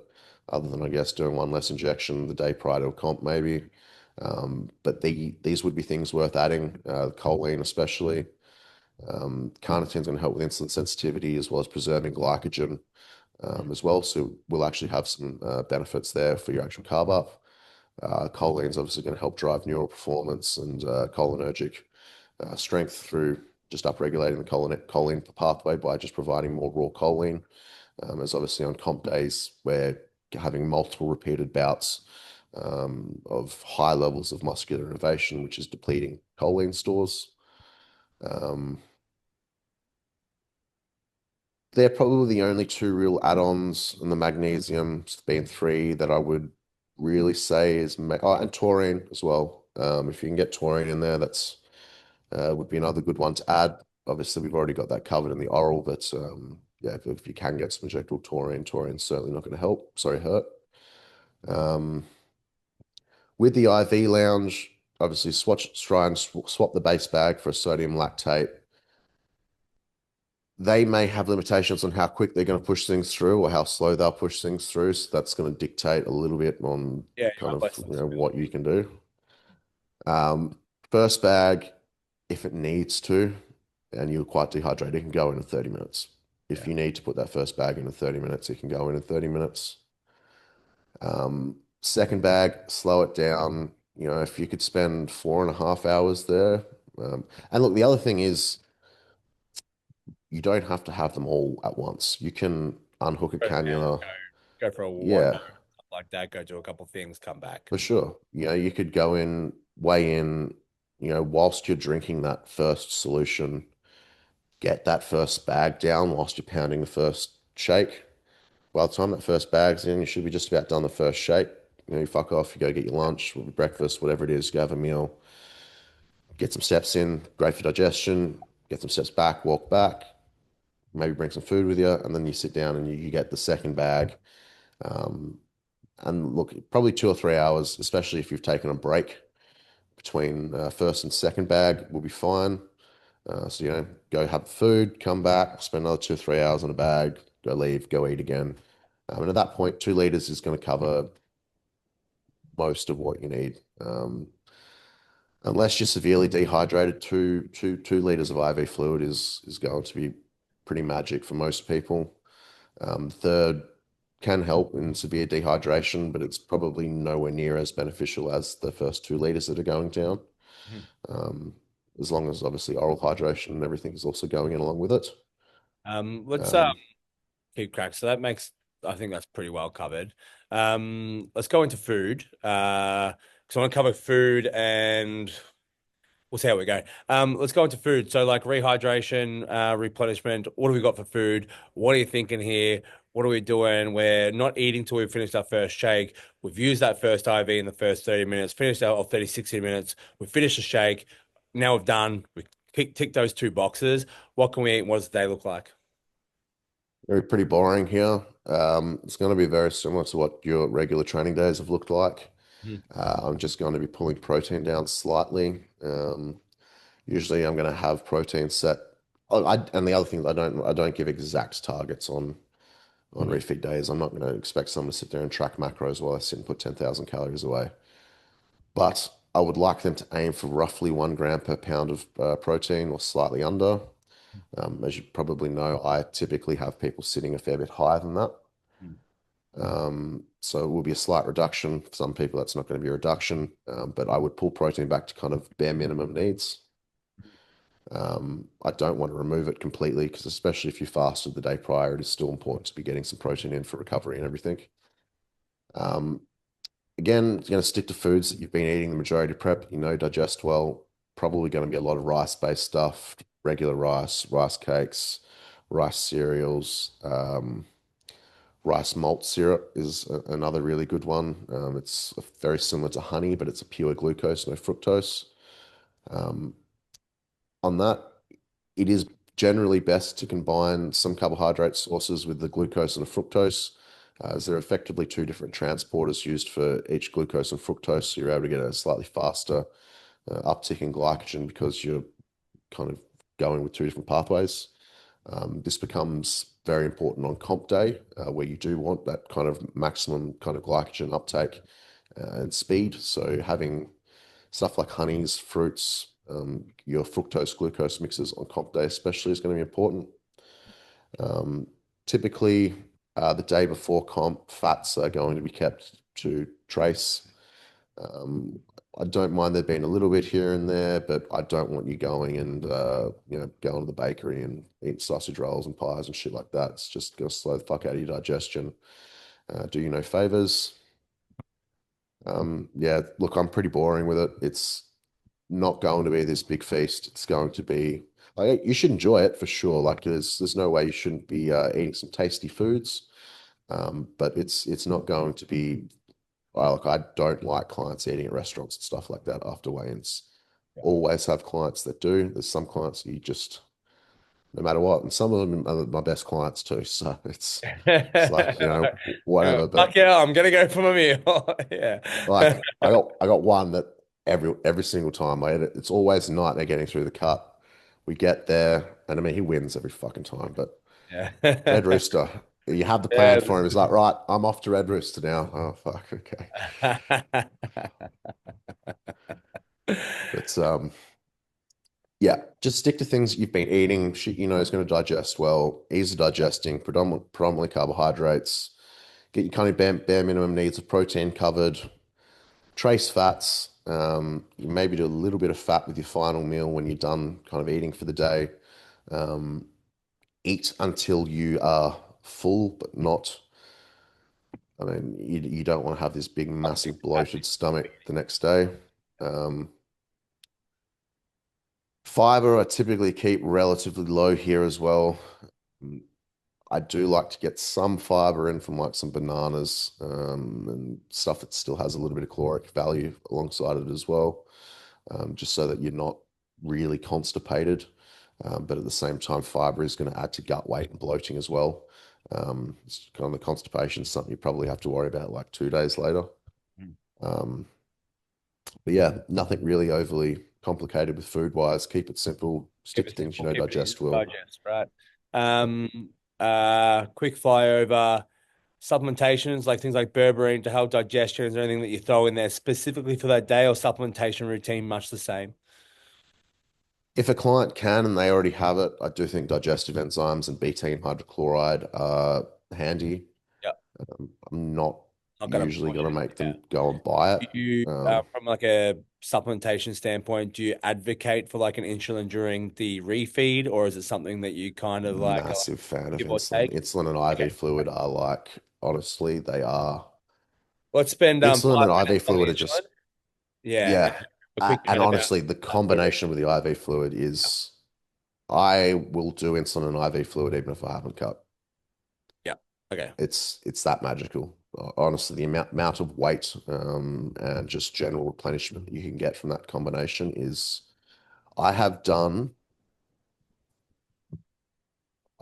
other than I guess doing one less injection the day prior to a comp, maybe. But these would be things worth adding, choline especially. Carnitine is going to help with insulin sensitivity as well as preserving glycogen as well. So we'll actually have some benefits there for your actual carb up. Choline is obviously going to help drive neural performance and cholinergic strength through just upregulating the choline pathway by just providing more raw choline. As obviously on comp days, we're having multiple repeated bouts of high levels of muscular innervation, which is depleting choline stores. Um, They're probably the only two real add-ons, and the magnesium's been three that I would really say is oh, and taurine as well. If you can get taurine in there, that's would be another good one to add. Obviously, we've already got that covered in the oral, but yeah, if you can get some injectable taurine, taurine's certainly not going to help. Sorry, hurt. Um, with the IV lounge, obviously, try and swap the base bag for a sodium lactate. They may have limitations on how quick they're going to push things through or how slow they'll push things through. So that's going to dictate a little bit on Yeah, you kind want of less what flexibility. you can do. First bag, if it needs to, and you're quite dehydrated, it can go in 30 minutes. If Yeah. you need to put that first bag in 30 minutes, it can go in 30 minutes. Second bag, slow it down. You know, if you could spend 4.5 hours there. And look, the other thing is you don't have to have them all at once. You can unhook a Go down, cannula. go for a wander, Yeah, stuff like that, go do a couple things, come back. for sure. You know, you could go in, weigh in, you know, whilst you're drinking that first solution, get that first bag down whilst you're pounding the first shake. By the time that first bag's in, you should be just about done the first shake. You know, you fuck off, you go get your lunch, breakfast, whatever it is, go have a meal, get some steps in, great for digestion, get some steps back, walk back, maybe bring some food with you, and then you sit down and you get the second bag. Um, and look, probably 2 or 3 hours, especially if you've taken a break between first and second bag, will be fine. So, you know, go have food, come back, spend another 2 or 3 hours on a bag, go leave, go eat again. And at that point, 2 liters is going to cover most of what you need. Unless you're severely dehydrated, two liters of IV fluid is going to be pretty magic for most people. Third can help in severe dehydration, but it's probably nowhere near as beneficial as the first 2 liters that are going down. Mhm. Um, as long as obviously oral hydration and everything is also going in along with it. Let's Um, keep crack. So that makes, I think that's pretty well covered. Let's go into food. Because I want to cover food and we'll see how we go. Let's go into food. So like rehydration, replenishment. What do we got for food? What are you thinking here? What are we doing? We're not eating till we finish our first shake. We've used that first IV in the first 30 minutes, finished our or 30, 60 minutes. We finished the shake. Now we've done, we tick those two boxes. What can we eat? What does the day look like? Very pretty boring here. It's going to be very similar to what your regular training days have looked like. Mhm. I'm just going to be pulling protein down slightly. Usually, I'm going to have protein set. Oh, and the other thing, I don't give exact targets on Mhm. refeed days. I'm not going to expect someone to sit there and track macros while I sit and put 10,000 calories away. But I would like them to aim for roughly 1 gram per pound of protein or slightly under. As you probably know, I typically have people sitting a fair bit higher than that. So it will be a slight reduction. For some people, that's not going to be a reduction, but I would pull protein back to kind of bare minimum needs. I don't want to remove it completely because, especially if you fasted the day prior, it is still important to be getting some protein in for recovery and everything. Um, Again, you're going to stick to foods that you've been eating the majority of prep, digest well. Probably going to be a lot of rice-based stuff, regular rice, rice cakes, rice cereals. Rice malt syrup is another really good one. It's very similar to honey, but it's a pure glucose, no fructose. Um, on that, it is generally best to combine some carbohydrate sources with the glucose and the fructose, as they're effectively two different transporters used for each glucose and fructose. So you're able to get a slightly faster uptick in glycogen because you're kind of going with two different pathways. This becomes very important on comp day, where you do want that kind of maximum kind of glycogen uptake and speed. So having stuff like honeys, fruits, your fructose glucose mixes on comp day especially is going to be important. Um, Typically, the day before comp, fats are going to be kept to trace. Um, I don't mind there being a little bit here and there, but I don't want you going and going to the bakery and eat sausage rolls and pies and shit like that. It's just gonna slow the fuck out of your digestion. Do you no favors? Yeah, look, I'm pretty boring with it. It's not going to be this big feast. It's going to be like you should enjoy it for sure. Like there's no way you shouldn't be eating some tasty foods. But it's not going to be. Well, look, I don't like clients eating at restaurants and stuff like that after weigh-ins. Always have clients that do. There's some clients you just no matter what, and some of them are my best clients too. So it's like Yeah. whatever. Fuck But yeah, I'm gonna go for my meal. Yeah. like I got one that every single time I edit, it's always a nightmare getting through the cut. We get there, and I mean he wins every fucking time. But Yeah. Red Rooster, you have the plan Yeah. for him. He's like, right, I'm off to Red Rooster now. Oh fuck, okay. But yeah, just stick to things you've been eating. Shit, is going to digest well, easy digesting, predominantly carbohydrates. Get your kind of bare minimum needs of protein covered. Trace fats. You maybe do a little bit of fat with your final meal when you're done kind of eating for the day. Eat until you are full, but not. I mean, you don't want to have this big, massive bloated stomach the next day. Um, Fiber, I typically keep relatively low here as well. Mm, I do like to get some fiber in from like some bananas and stuff that still has a little bit of caloric value alongside it as well, just so that you're not really constipated. But at the same time, fiber is going to add to gut weight and bloating as well. It's kind of the constipation is something you probably have to worry about like 2 days later. Um, but yeah, nothing really overly complicated with food wise. Keep it simple. Keep Stick to it things simple, keep it easy digest to well. digest, right? Quick flyover supplementations, like things like berberine to help digestion. Is there anything that you throw in there specifically for that day or supplementation routine, much the same? If a client can and they already have it, I do think digestive enzymes and betaine hydrochloride are handy. Yeah, I'm not not gonna usually push going to it. make Yeah. them go and buy it. Do you, from like a supplementation standpoint, do you advocate for like an insulin during the refeed, or is it something that you kind of like are like Massive fan of give or insulin. take? Insulin and Okay. IV fluid are like, honestly, they are. Let's spend Insulin and 5 minutes IV on the fluid are insulin. just, Yeah, and yeah. a quick And chat about honestly, the combination with the IV fluid is, I will do insulin and IV fluid even if I haven't cut. yeah. Okay. It's that magical. Honestly, the amount of weight and just general replenishment that you can get from that combination is. I have done.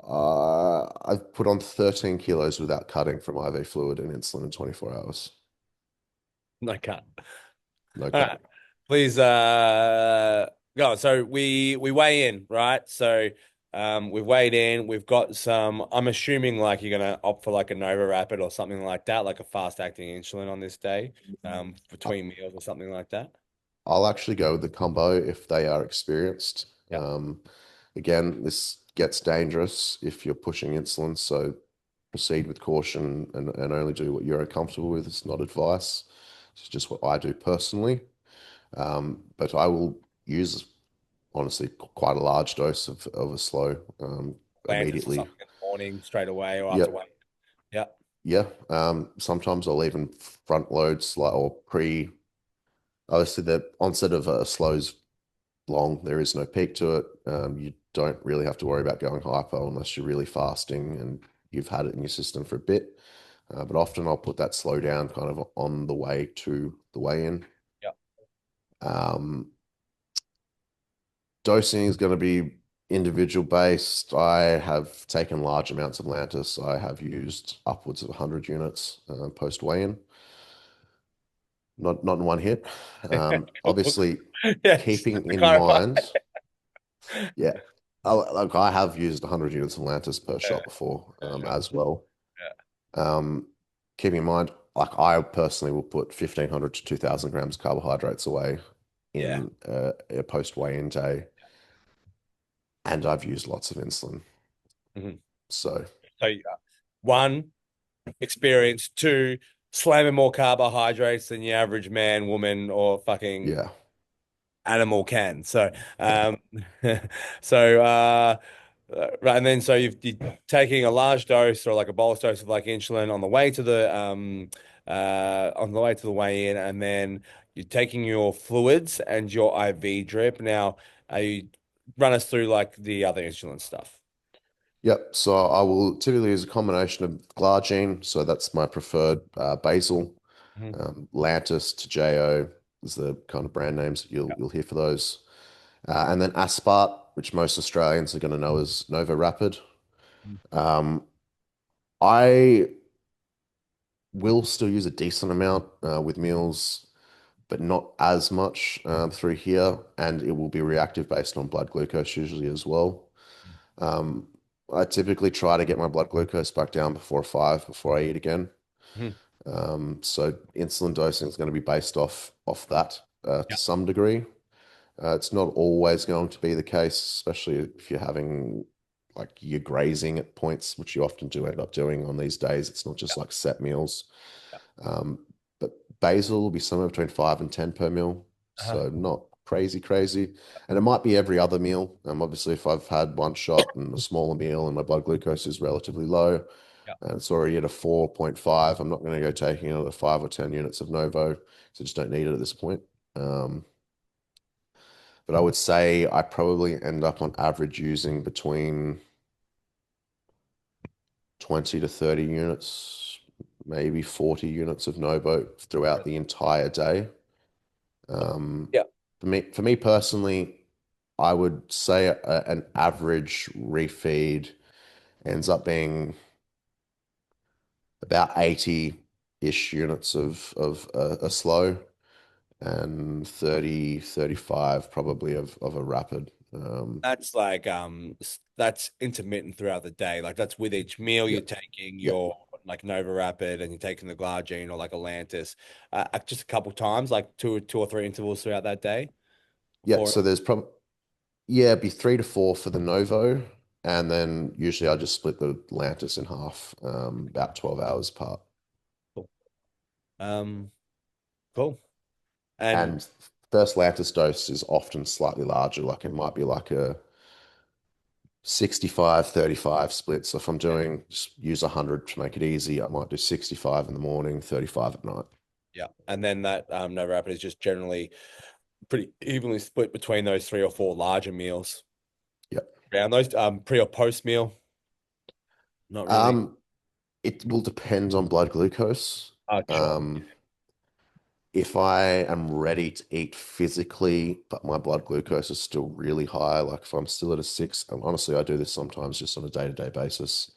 I've put on 13 kilos without cutting from IV fluid and insulin in 24 hours. No cut. No All cut. right. Please go on. So we weigh in, right? So we've weighed in, we've got some, I'm assuming like you're gonna opt for like a Nova Rapid or something like that, like a fast acting insulin on this day, I- between meals or something like that. I'll actually go with the combo if they are experienced. Yeah. Again, this gets dangerous if you're pushing insulin, so proceed with caution and only do what you're comfortable with. It's not advice. It's just what I do personally. But I will use honestly quite a large dose of a slow Lantus or immediately. something in the morning straight away or after Yep. one. Yeah. Yeah. Sometimes I'll even front load like or pre. Obviously, the onset of a slow's long. There is no peak to it. You don't really have to worry about going hypo unless you're really fasting and you've had it in your system for a bit. But often I'll put that slow down kind of on the way to the weigh in. Yeah. Um, Dosing is going to be individual based. I have taken large amounts of Lantus. I have used upwards of 100 units post weigh-in. Not in one hit. Obviously, Yes. keeping To in clarify. mind, yeah, like I have used 100 units of Lantus per Yeah. shot before Yeah. as well. Yeah. Um, Keeping in mind, like I personally will put 1,500 to 2,000 grams of carbohydrates away Yeah. in a post weigh-in day, and I've used lots of insulin. Mhm. So So one, experience. Two, slamming more carbohydrates than your average man, woman, or fucking yeah. animal can. So, so right, and then so you're taking a large dose or like a bolus dose of like insulin on the way to the weigh in, and then you're taking your fluids and your IV drip. Now, you run us through like the other insulin stuff. Yep. So I will typically use a combination of glargine. So that's my preferred basal. Mhm. Lantus to JO is the kind of brand names that you'll hear for those. And then Aspart, which most Australians are going to know as Nova Rapid. Um, I will still use a decent amount with meals, but not as much through here. And it will be reactive based on blood glucose usually as well. Um, I typically try to get my blood glucose back down before 5 before I eat again. Mhm. So insulin dosing is going to be based off that to Yeah. some degree. It's not always going to be the case, especially if you're having like you're grazing at points, which you often do end up doing on these days. It's not just like set meals. Yeah. Um, but basil will be somewhere between 5 and 10 per meal, Uh-huh. so not crazy, crazy. And it might be every other meal. Obviously, if I've had one shot and a smaller meal and my blood glucose is relatively low Yeah. and it's already at a 4.5, I'm not going to go taking another 5 or 10 units of Novo because I just don't need it at this point. Um, but I would say I probably end up on average using between 20 to 30 units, maybe 40 units of Novo throughout the entire day. Um, Yeah. for me personally, I would say an average refeed ends up being about 80-ish units of a slow and 30, 35 probably of a rapid. That's like that's intermittent throughout the day. Like that's with each meal you're Yep, taking yep, your like Nova Rapid and you're taking the Glargine or like a Lantus, just a couple times, like two or three intervals throughout that day. yeah. Four. So there's probably yeah, it'd be 3 to 4 for the Novo, and then usually I just split the Lantus in half, about 12 hours apart. Cool. Um, cool. And And first Lantus dose is often slightly larger, like it might be like a 65-35 split. So if I'm doing just use 100 to make it easy, I might do 65 in the morning, 35 at night. yeah, and then that Nova Rapid is just generally pretty evenly split between those three or four larger meals. Yep. Around those pre or post meal, not really. Um, It will depend on blood glucose. Oh, sure. Um, if I am ready to eat physically, but my blood glucose is still really high, like if I'm still at a six, and honestly, I do this sometimes just on a day-to-day basis.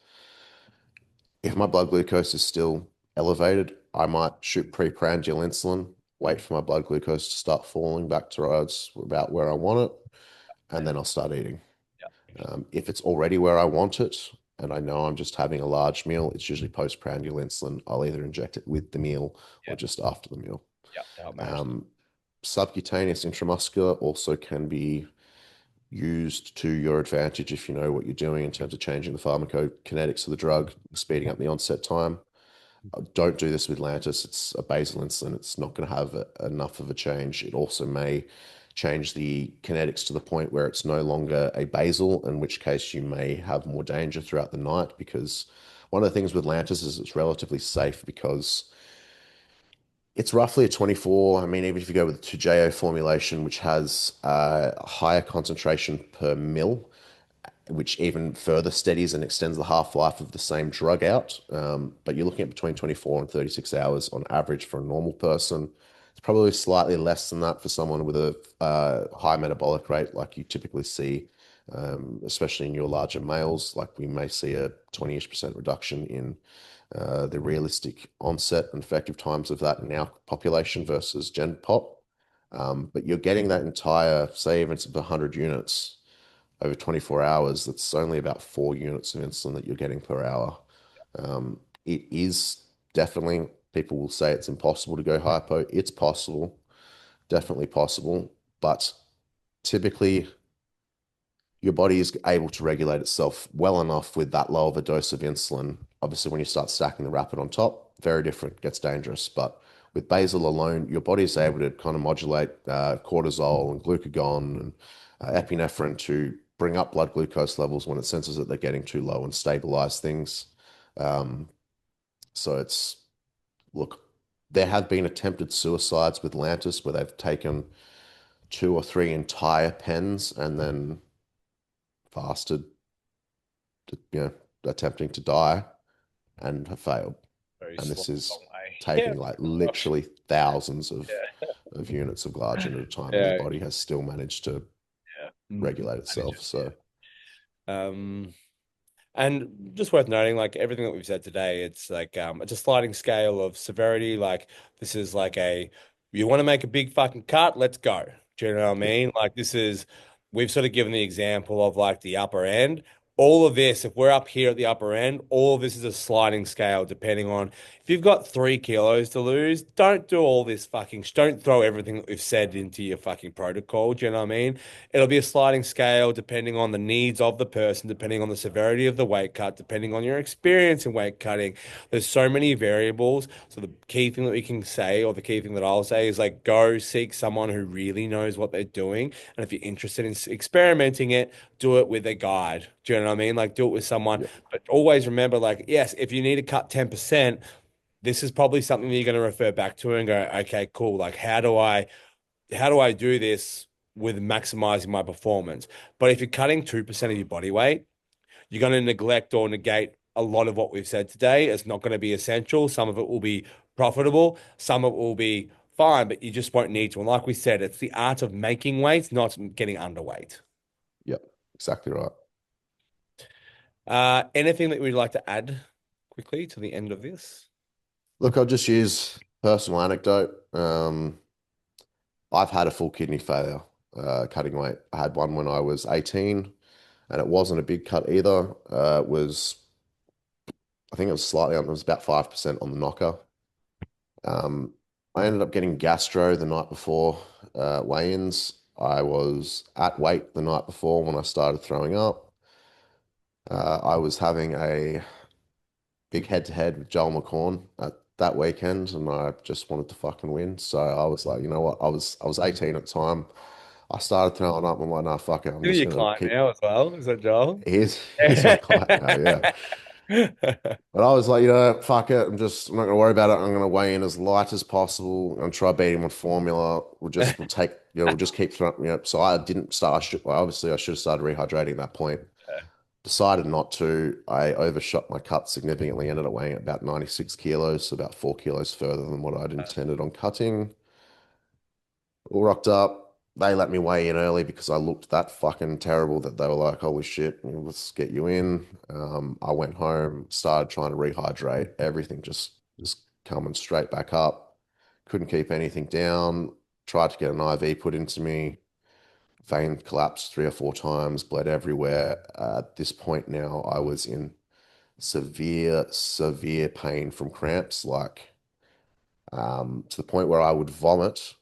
If my blood glucose is still elevated, I might shoot preprandial insulin, wait for my blood glucose to start falling back towards about where I want it, and then I'll start eating. Yeah. If it's already where I want it, and I know I'm just having a large meal, it's usually postprandial insulin. I'll either inject it with the meal or Yeah. just after the meal. Yeah. To help manage. Um, Subcutaneous intramuscular also can be used to your advantage if you know what you're doing in terms of changing the pharmacokinetics of the drug, speeding up the onset time. Don't do this with Lantus. It's a basal insulin. It's not going to have enough of a change. It also may change the kinetics to the point where it's no longer a basal, in which case you may have more danger throughout the night because one of the things with Lantus is it's relatively safe because it's roughly a 24. I mean, even if you go with the 2JO formulation, which has a higher concentration per mil, which even further steadies and extends the half-life of the same drug out. But you're looking at between 24 and 36 hours on average for a normal person. It's probably slightly less than that for someone with a high metabolic rate, like you typically see, especially in your larger males. Like we may see a 20-ish% reduction in the realistic onset and effective times of that in our population versus Gen Pop. But you're getting that entire, say, even if it's 100 units over 24 hours, that's only about 4 units of insulin that you're getting per hour. It is definitely, people will say it's impossible to go hypo. It's possible, definitely possible, but typically your body is able to regulate itself well enough with that low of a dose of insulin. Obviously, when you start stacking the rapid on top, very different, gets dangerous. But with basal alone, your body is able to kind of modulate cortisol and glucagon and epinephrine to bring up blood glucose levels when it senses that they're getting too low and stabilize things. Um, so it's, look, there have been attempted suicides with Lantus where they've taken two or three entire pens and then fasted, you know, attempting to die and have failed. Very And slow, this is long way. Yeah. taking like literally thousands of units of glargine at a time, and their Yeah. body has still managed to Yeah. regulate Manage itself. it. So, Yeah. And just worth noting, like everything that we've said today, it's a sliding scale of severity. Like this is like a you want to make a big fucking cut, let's go. Do you know what I yeah, mean? Like this is we've sort of given the example of like the upper end. All of this, if we're up here at the upper end, all of this is a sliding scale depending on if you've got 3 kilos to lose, don't do all this fucking, don't throw everything that we've said into your fucking protocol. Do you know what I mean? It'll be a sliding scale depending on the needs of the person, depending on the severity of the weight cut, depending on your experience in weight cutting. There's so many variables. So the key thing that we can say, or the key thing that I'll say, is like go seek someone who really knows what they're doing. And if you're interested in experimenting it, do it with a guide. Do you know what I mean? Like do it with someone. yeah, But always remember, like, yes, if you need to cut 10%, this is probably something that you're going to refer back to and go, okay, cool. Like, how do I do this with maximizing my performance? But if you're cutting 2% of your body weight, you're going to neglect or negate a lot of what we've said today. It's not going to be essential. Some of it will be profitable, some of it will be fine, but you just won't need to. And like we said, it's the art of making weight, not getting underweight. yeah, exactly right. Anything that we'd like to add quickly to the end of this? Look, I'll just use personal anecdote. I've had a full kidney failure cutting weight. I had one when I was 18, and it wasn't a big cut either. It was, I think it was slightly on, it was about 5% on the knocker. Um, I ended up getting gastro the night before weigh-ins. I was at weight the night before when I started throwing up. I was having a big head-to-head with Joel McCorn at that weekend, and I just wanted to fucking win. So I was like, you know what? I was 18 at the time. I started throwing up. I'm like, nah, fuck it. I'm Is he just your gonna client keep. now as well? Is that Joel? Here's my client now, yeah. But I was like, fuck it. I'm not gonna worry about it. I'm gonna weigh in as light as possible and try beating on formula. We'll take, we'll just keep throwing, So I didn't start. Obviously I should have started rehydrating at that point. decided not to. I overshot my cut significantly, ended up weighing about 96 kilos, so about 4 kilos further than what I'd intended on cutting. All rocked up. They let me weigh in early because I looked that fucking terrible that they were like, holy shit, let's get you in. I went home, started trying to rehydrate. Everything just coming straight back up. Couldn't keep anything down. Tried to get an IV put into me. Vein collapsed 3 or 4 times, bled everywhere. At this point now, I was in severe pain from cramps, like to the point where I would vomit,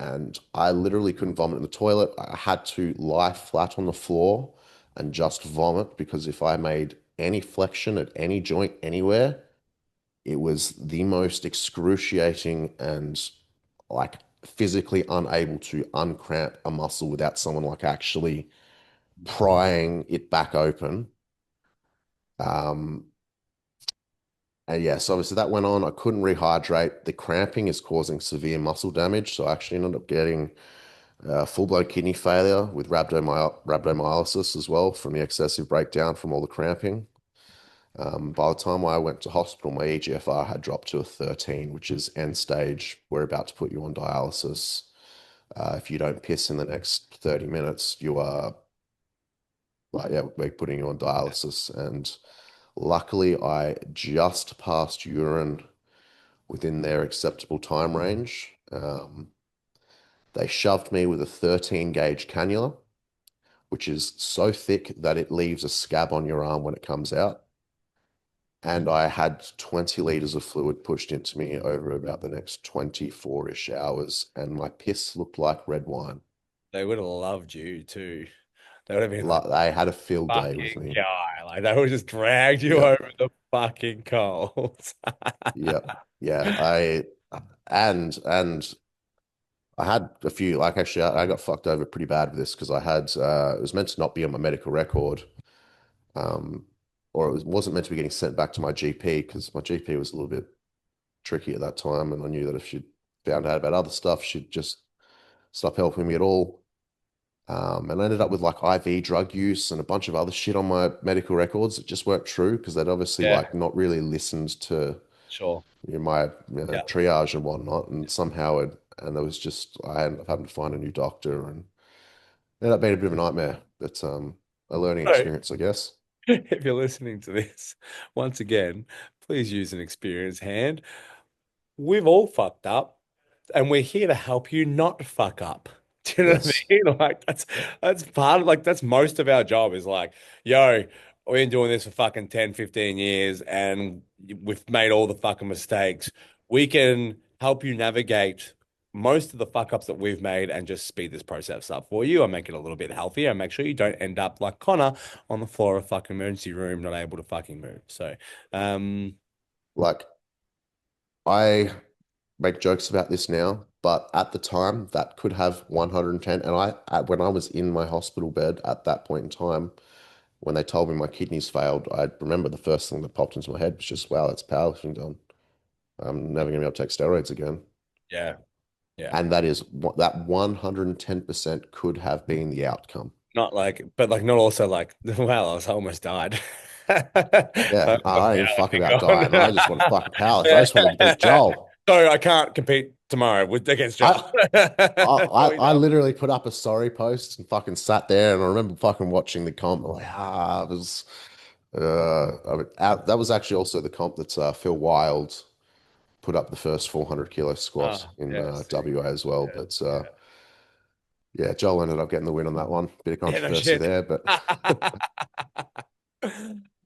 and I literally couldn't vomit in the toilet. I had to lie flat on the floor and just vomit because if I made any flexion at any joint anywhere, it was the most excruciating and like physically unable to uncramp a muscle without someone like actually prying it back open. Um, and yes, obviously that went on. I couldn't rehydrate. The cramping is causing severe muscle damage. So I actually ended up getting full-blown kidney failure with rhabdomyolysis as well from the excessive breakdown from all the cramping. By the time I went to hospital, my eGFR had dropped to a 13, which is end stage. We're about to put you on dialysis. If you don't piss in the next 30 minutes, you are like, yeah, we're putting you on dialysis. And luckily, I just passed urine within their acceptable time range. They shoved me with a 13 gauge cannula, which is so thick that it leaves a scab on your arm when it comes out. And I had 20 liters of fluid pushed into me over about the next 24-ish hours, and my piss looked like red wine. They would have loved you too. They would have been like, Like they had a field day with fucking me. guy. Like they would have just dragged you Yeah, over the fucking coals. yeah, yeah. And I had a few, like actually, I got fucked over pretty bad with this because I had, it was meant to not be on my medical record, um, or wasn't meant to be getting sent back to my GP because my GP was a little bit tricky at that time. And I knew that if she found out about other stuff, she'd just stop helping me at all. And I ended up with like IV drug use and a bunch of other shit on my medical records that just weren't true because they'd obviously Yeah, like not really listened to sure. my Yeah. triage and whatnot. And somehow and there was just, I ended up having to find a new doctor and it ended up being a bit of a nightmare, but a learning So, experience, I guess. if you're listening to this, once again, please use an experienced hand. We've all fucked up, and we're here to help you not fuck up. Do you know what I Yes. mean? Like that's part of like that's most of our job is like, yo, we've been doing this for fucking 10, 15 years and we've made all the fucking mistakes. We can help you navigate most of the fuck ups that we've made and just speed this process up for you and make it a little bit healthier and make sure you don't end up like Connor on the floor of fucking emergency room, not able to fucking move. So, um, Like I make jokes about this now, but at the time that could have 110. And when I was in my hospital bed at that point in time, when they told me my kidneys failed, I remember the first thing that popped into my head was just, wow, that's powerlifting done. I'm never going to be able to take steroids again. yeah, yeah. And that is what that 110% could have been the outcome. Not like, but like, not also like, well, I was almost died. Yeah, I've got I ain't fuck about powerlifting dying. I just want to fucking powerlift. I just want to beat on. Joel. So I can't compete tomorrow with against Joel. I That's all we I know. literally put up a sorry post and fucking sat there and I remember fucking watching the comp like it was that was actually also the comp that Phil Wild put up the first 400 kilo squat Oh, in yeah, sick. WA as well. Yeah, But yeah. yeah, Joel ended up getting the win on that one. Bit of Yeah, no controversy shit. there, but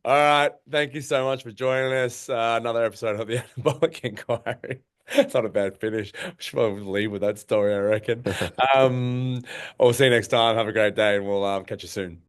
All right. Thank you so much for joining us. Another episode of the Anabolic Inquiry. It's not a bad finish. We should probably leave with that story, I reckon. Um, we'll see you next time. Have a great day, and we'll catch you soon.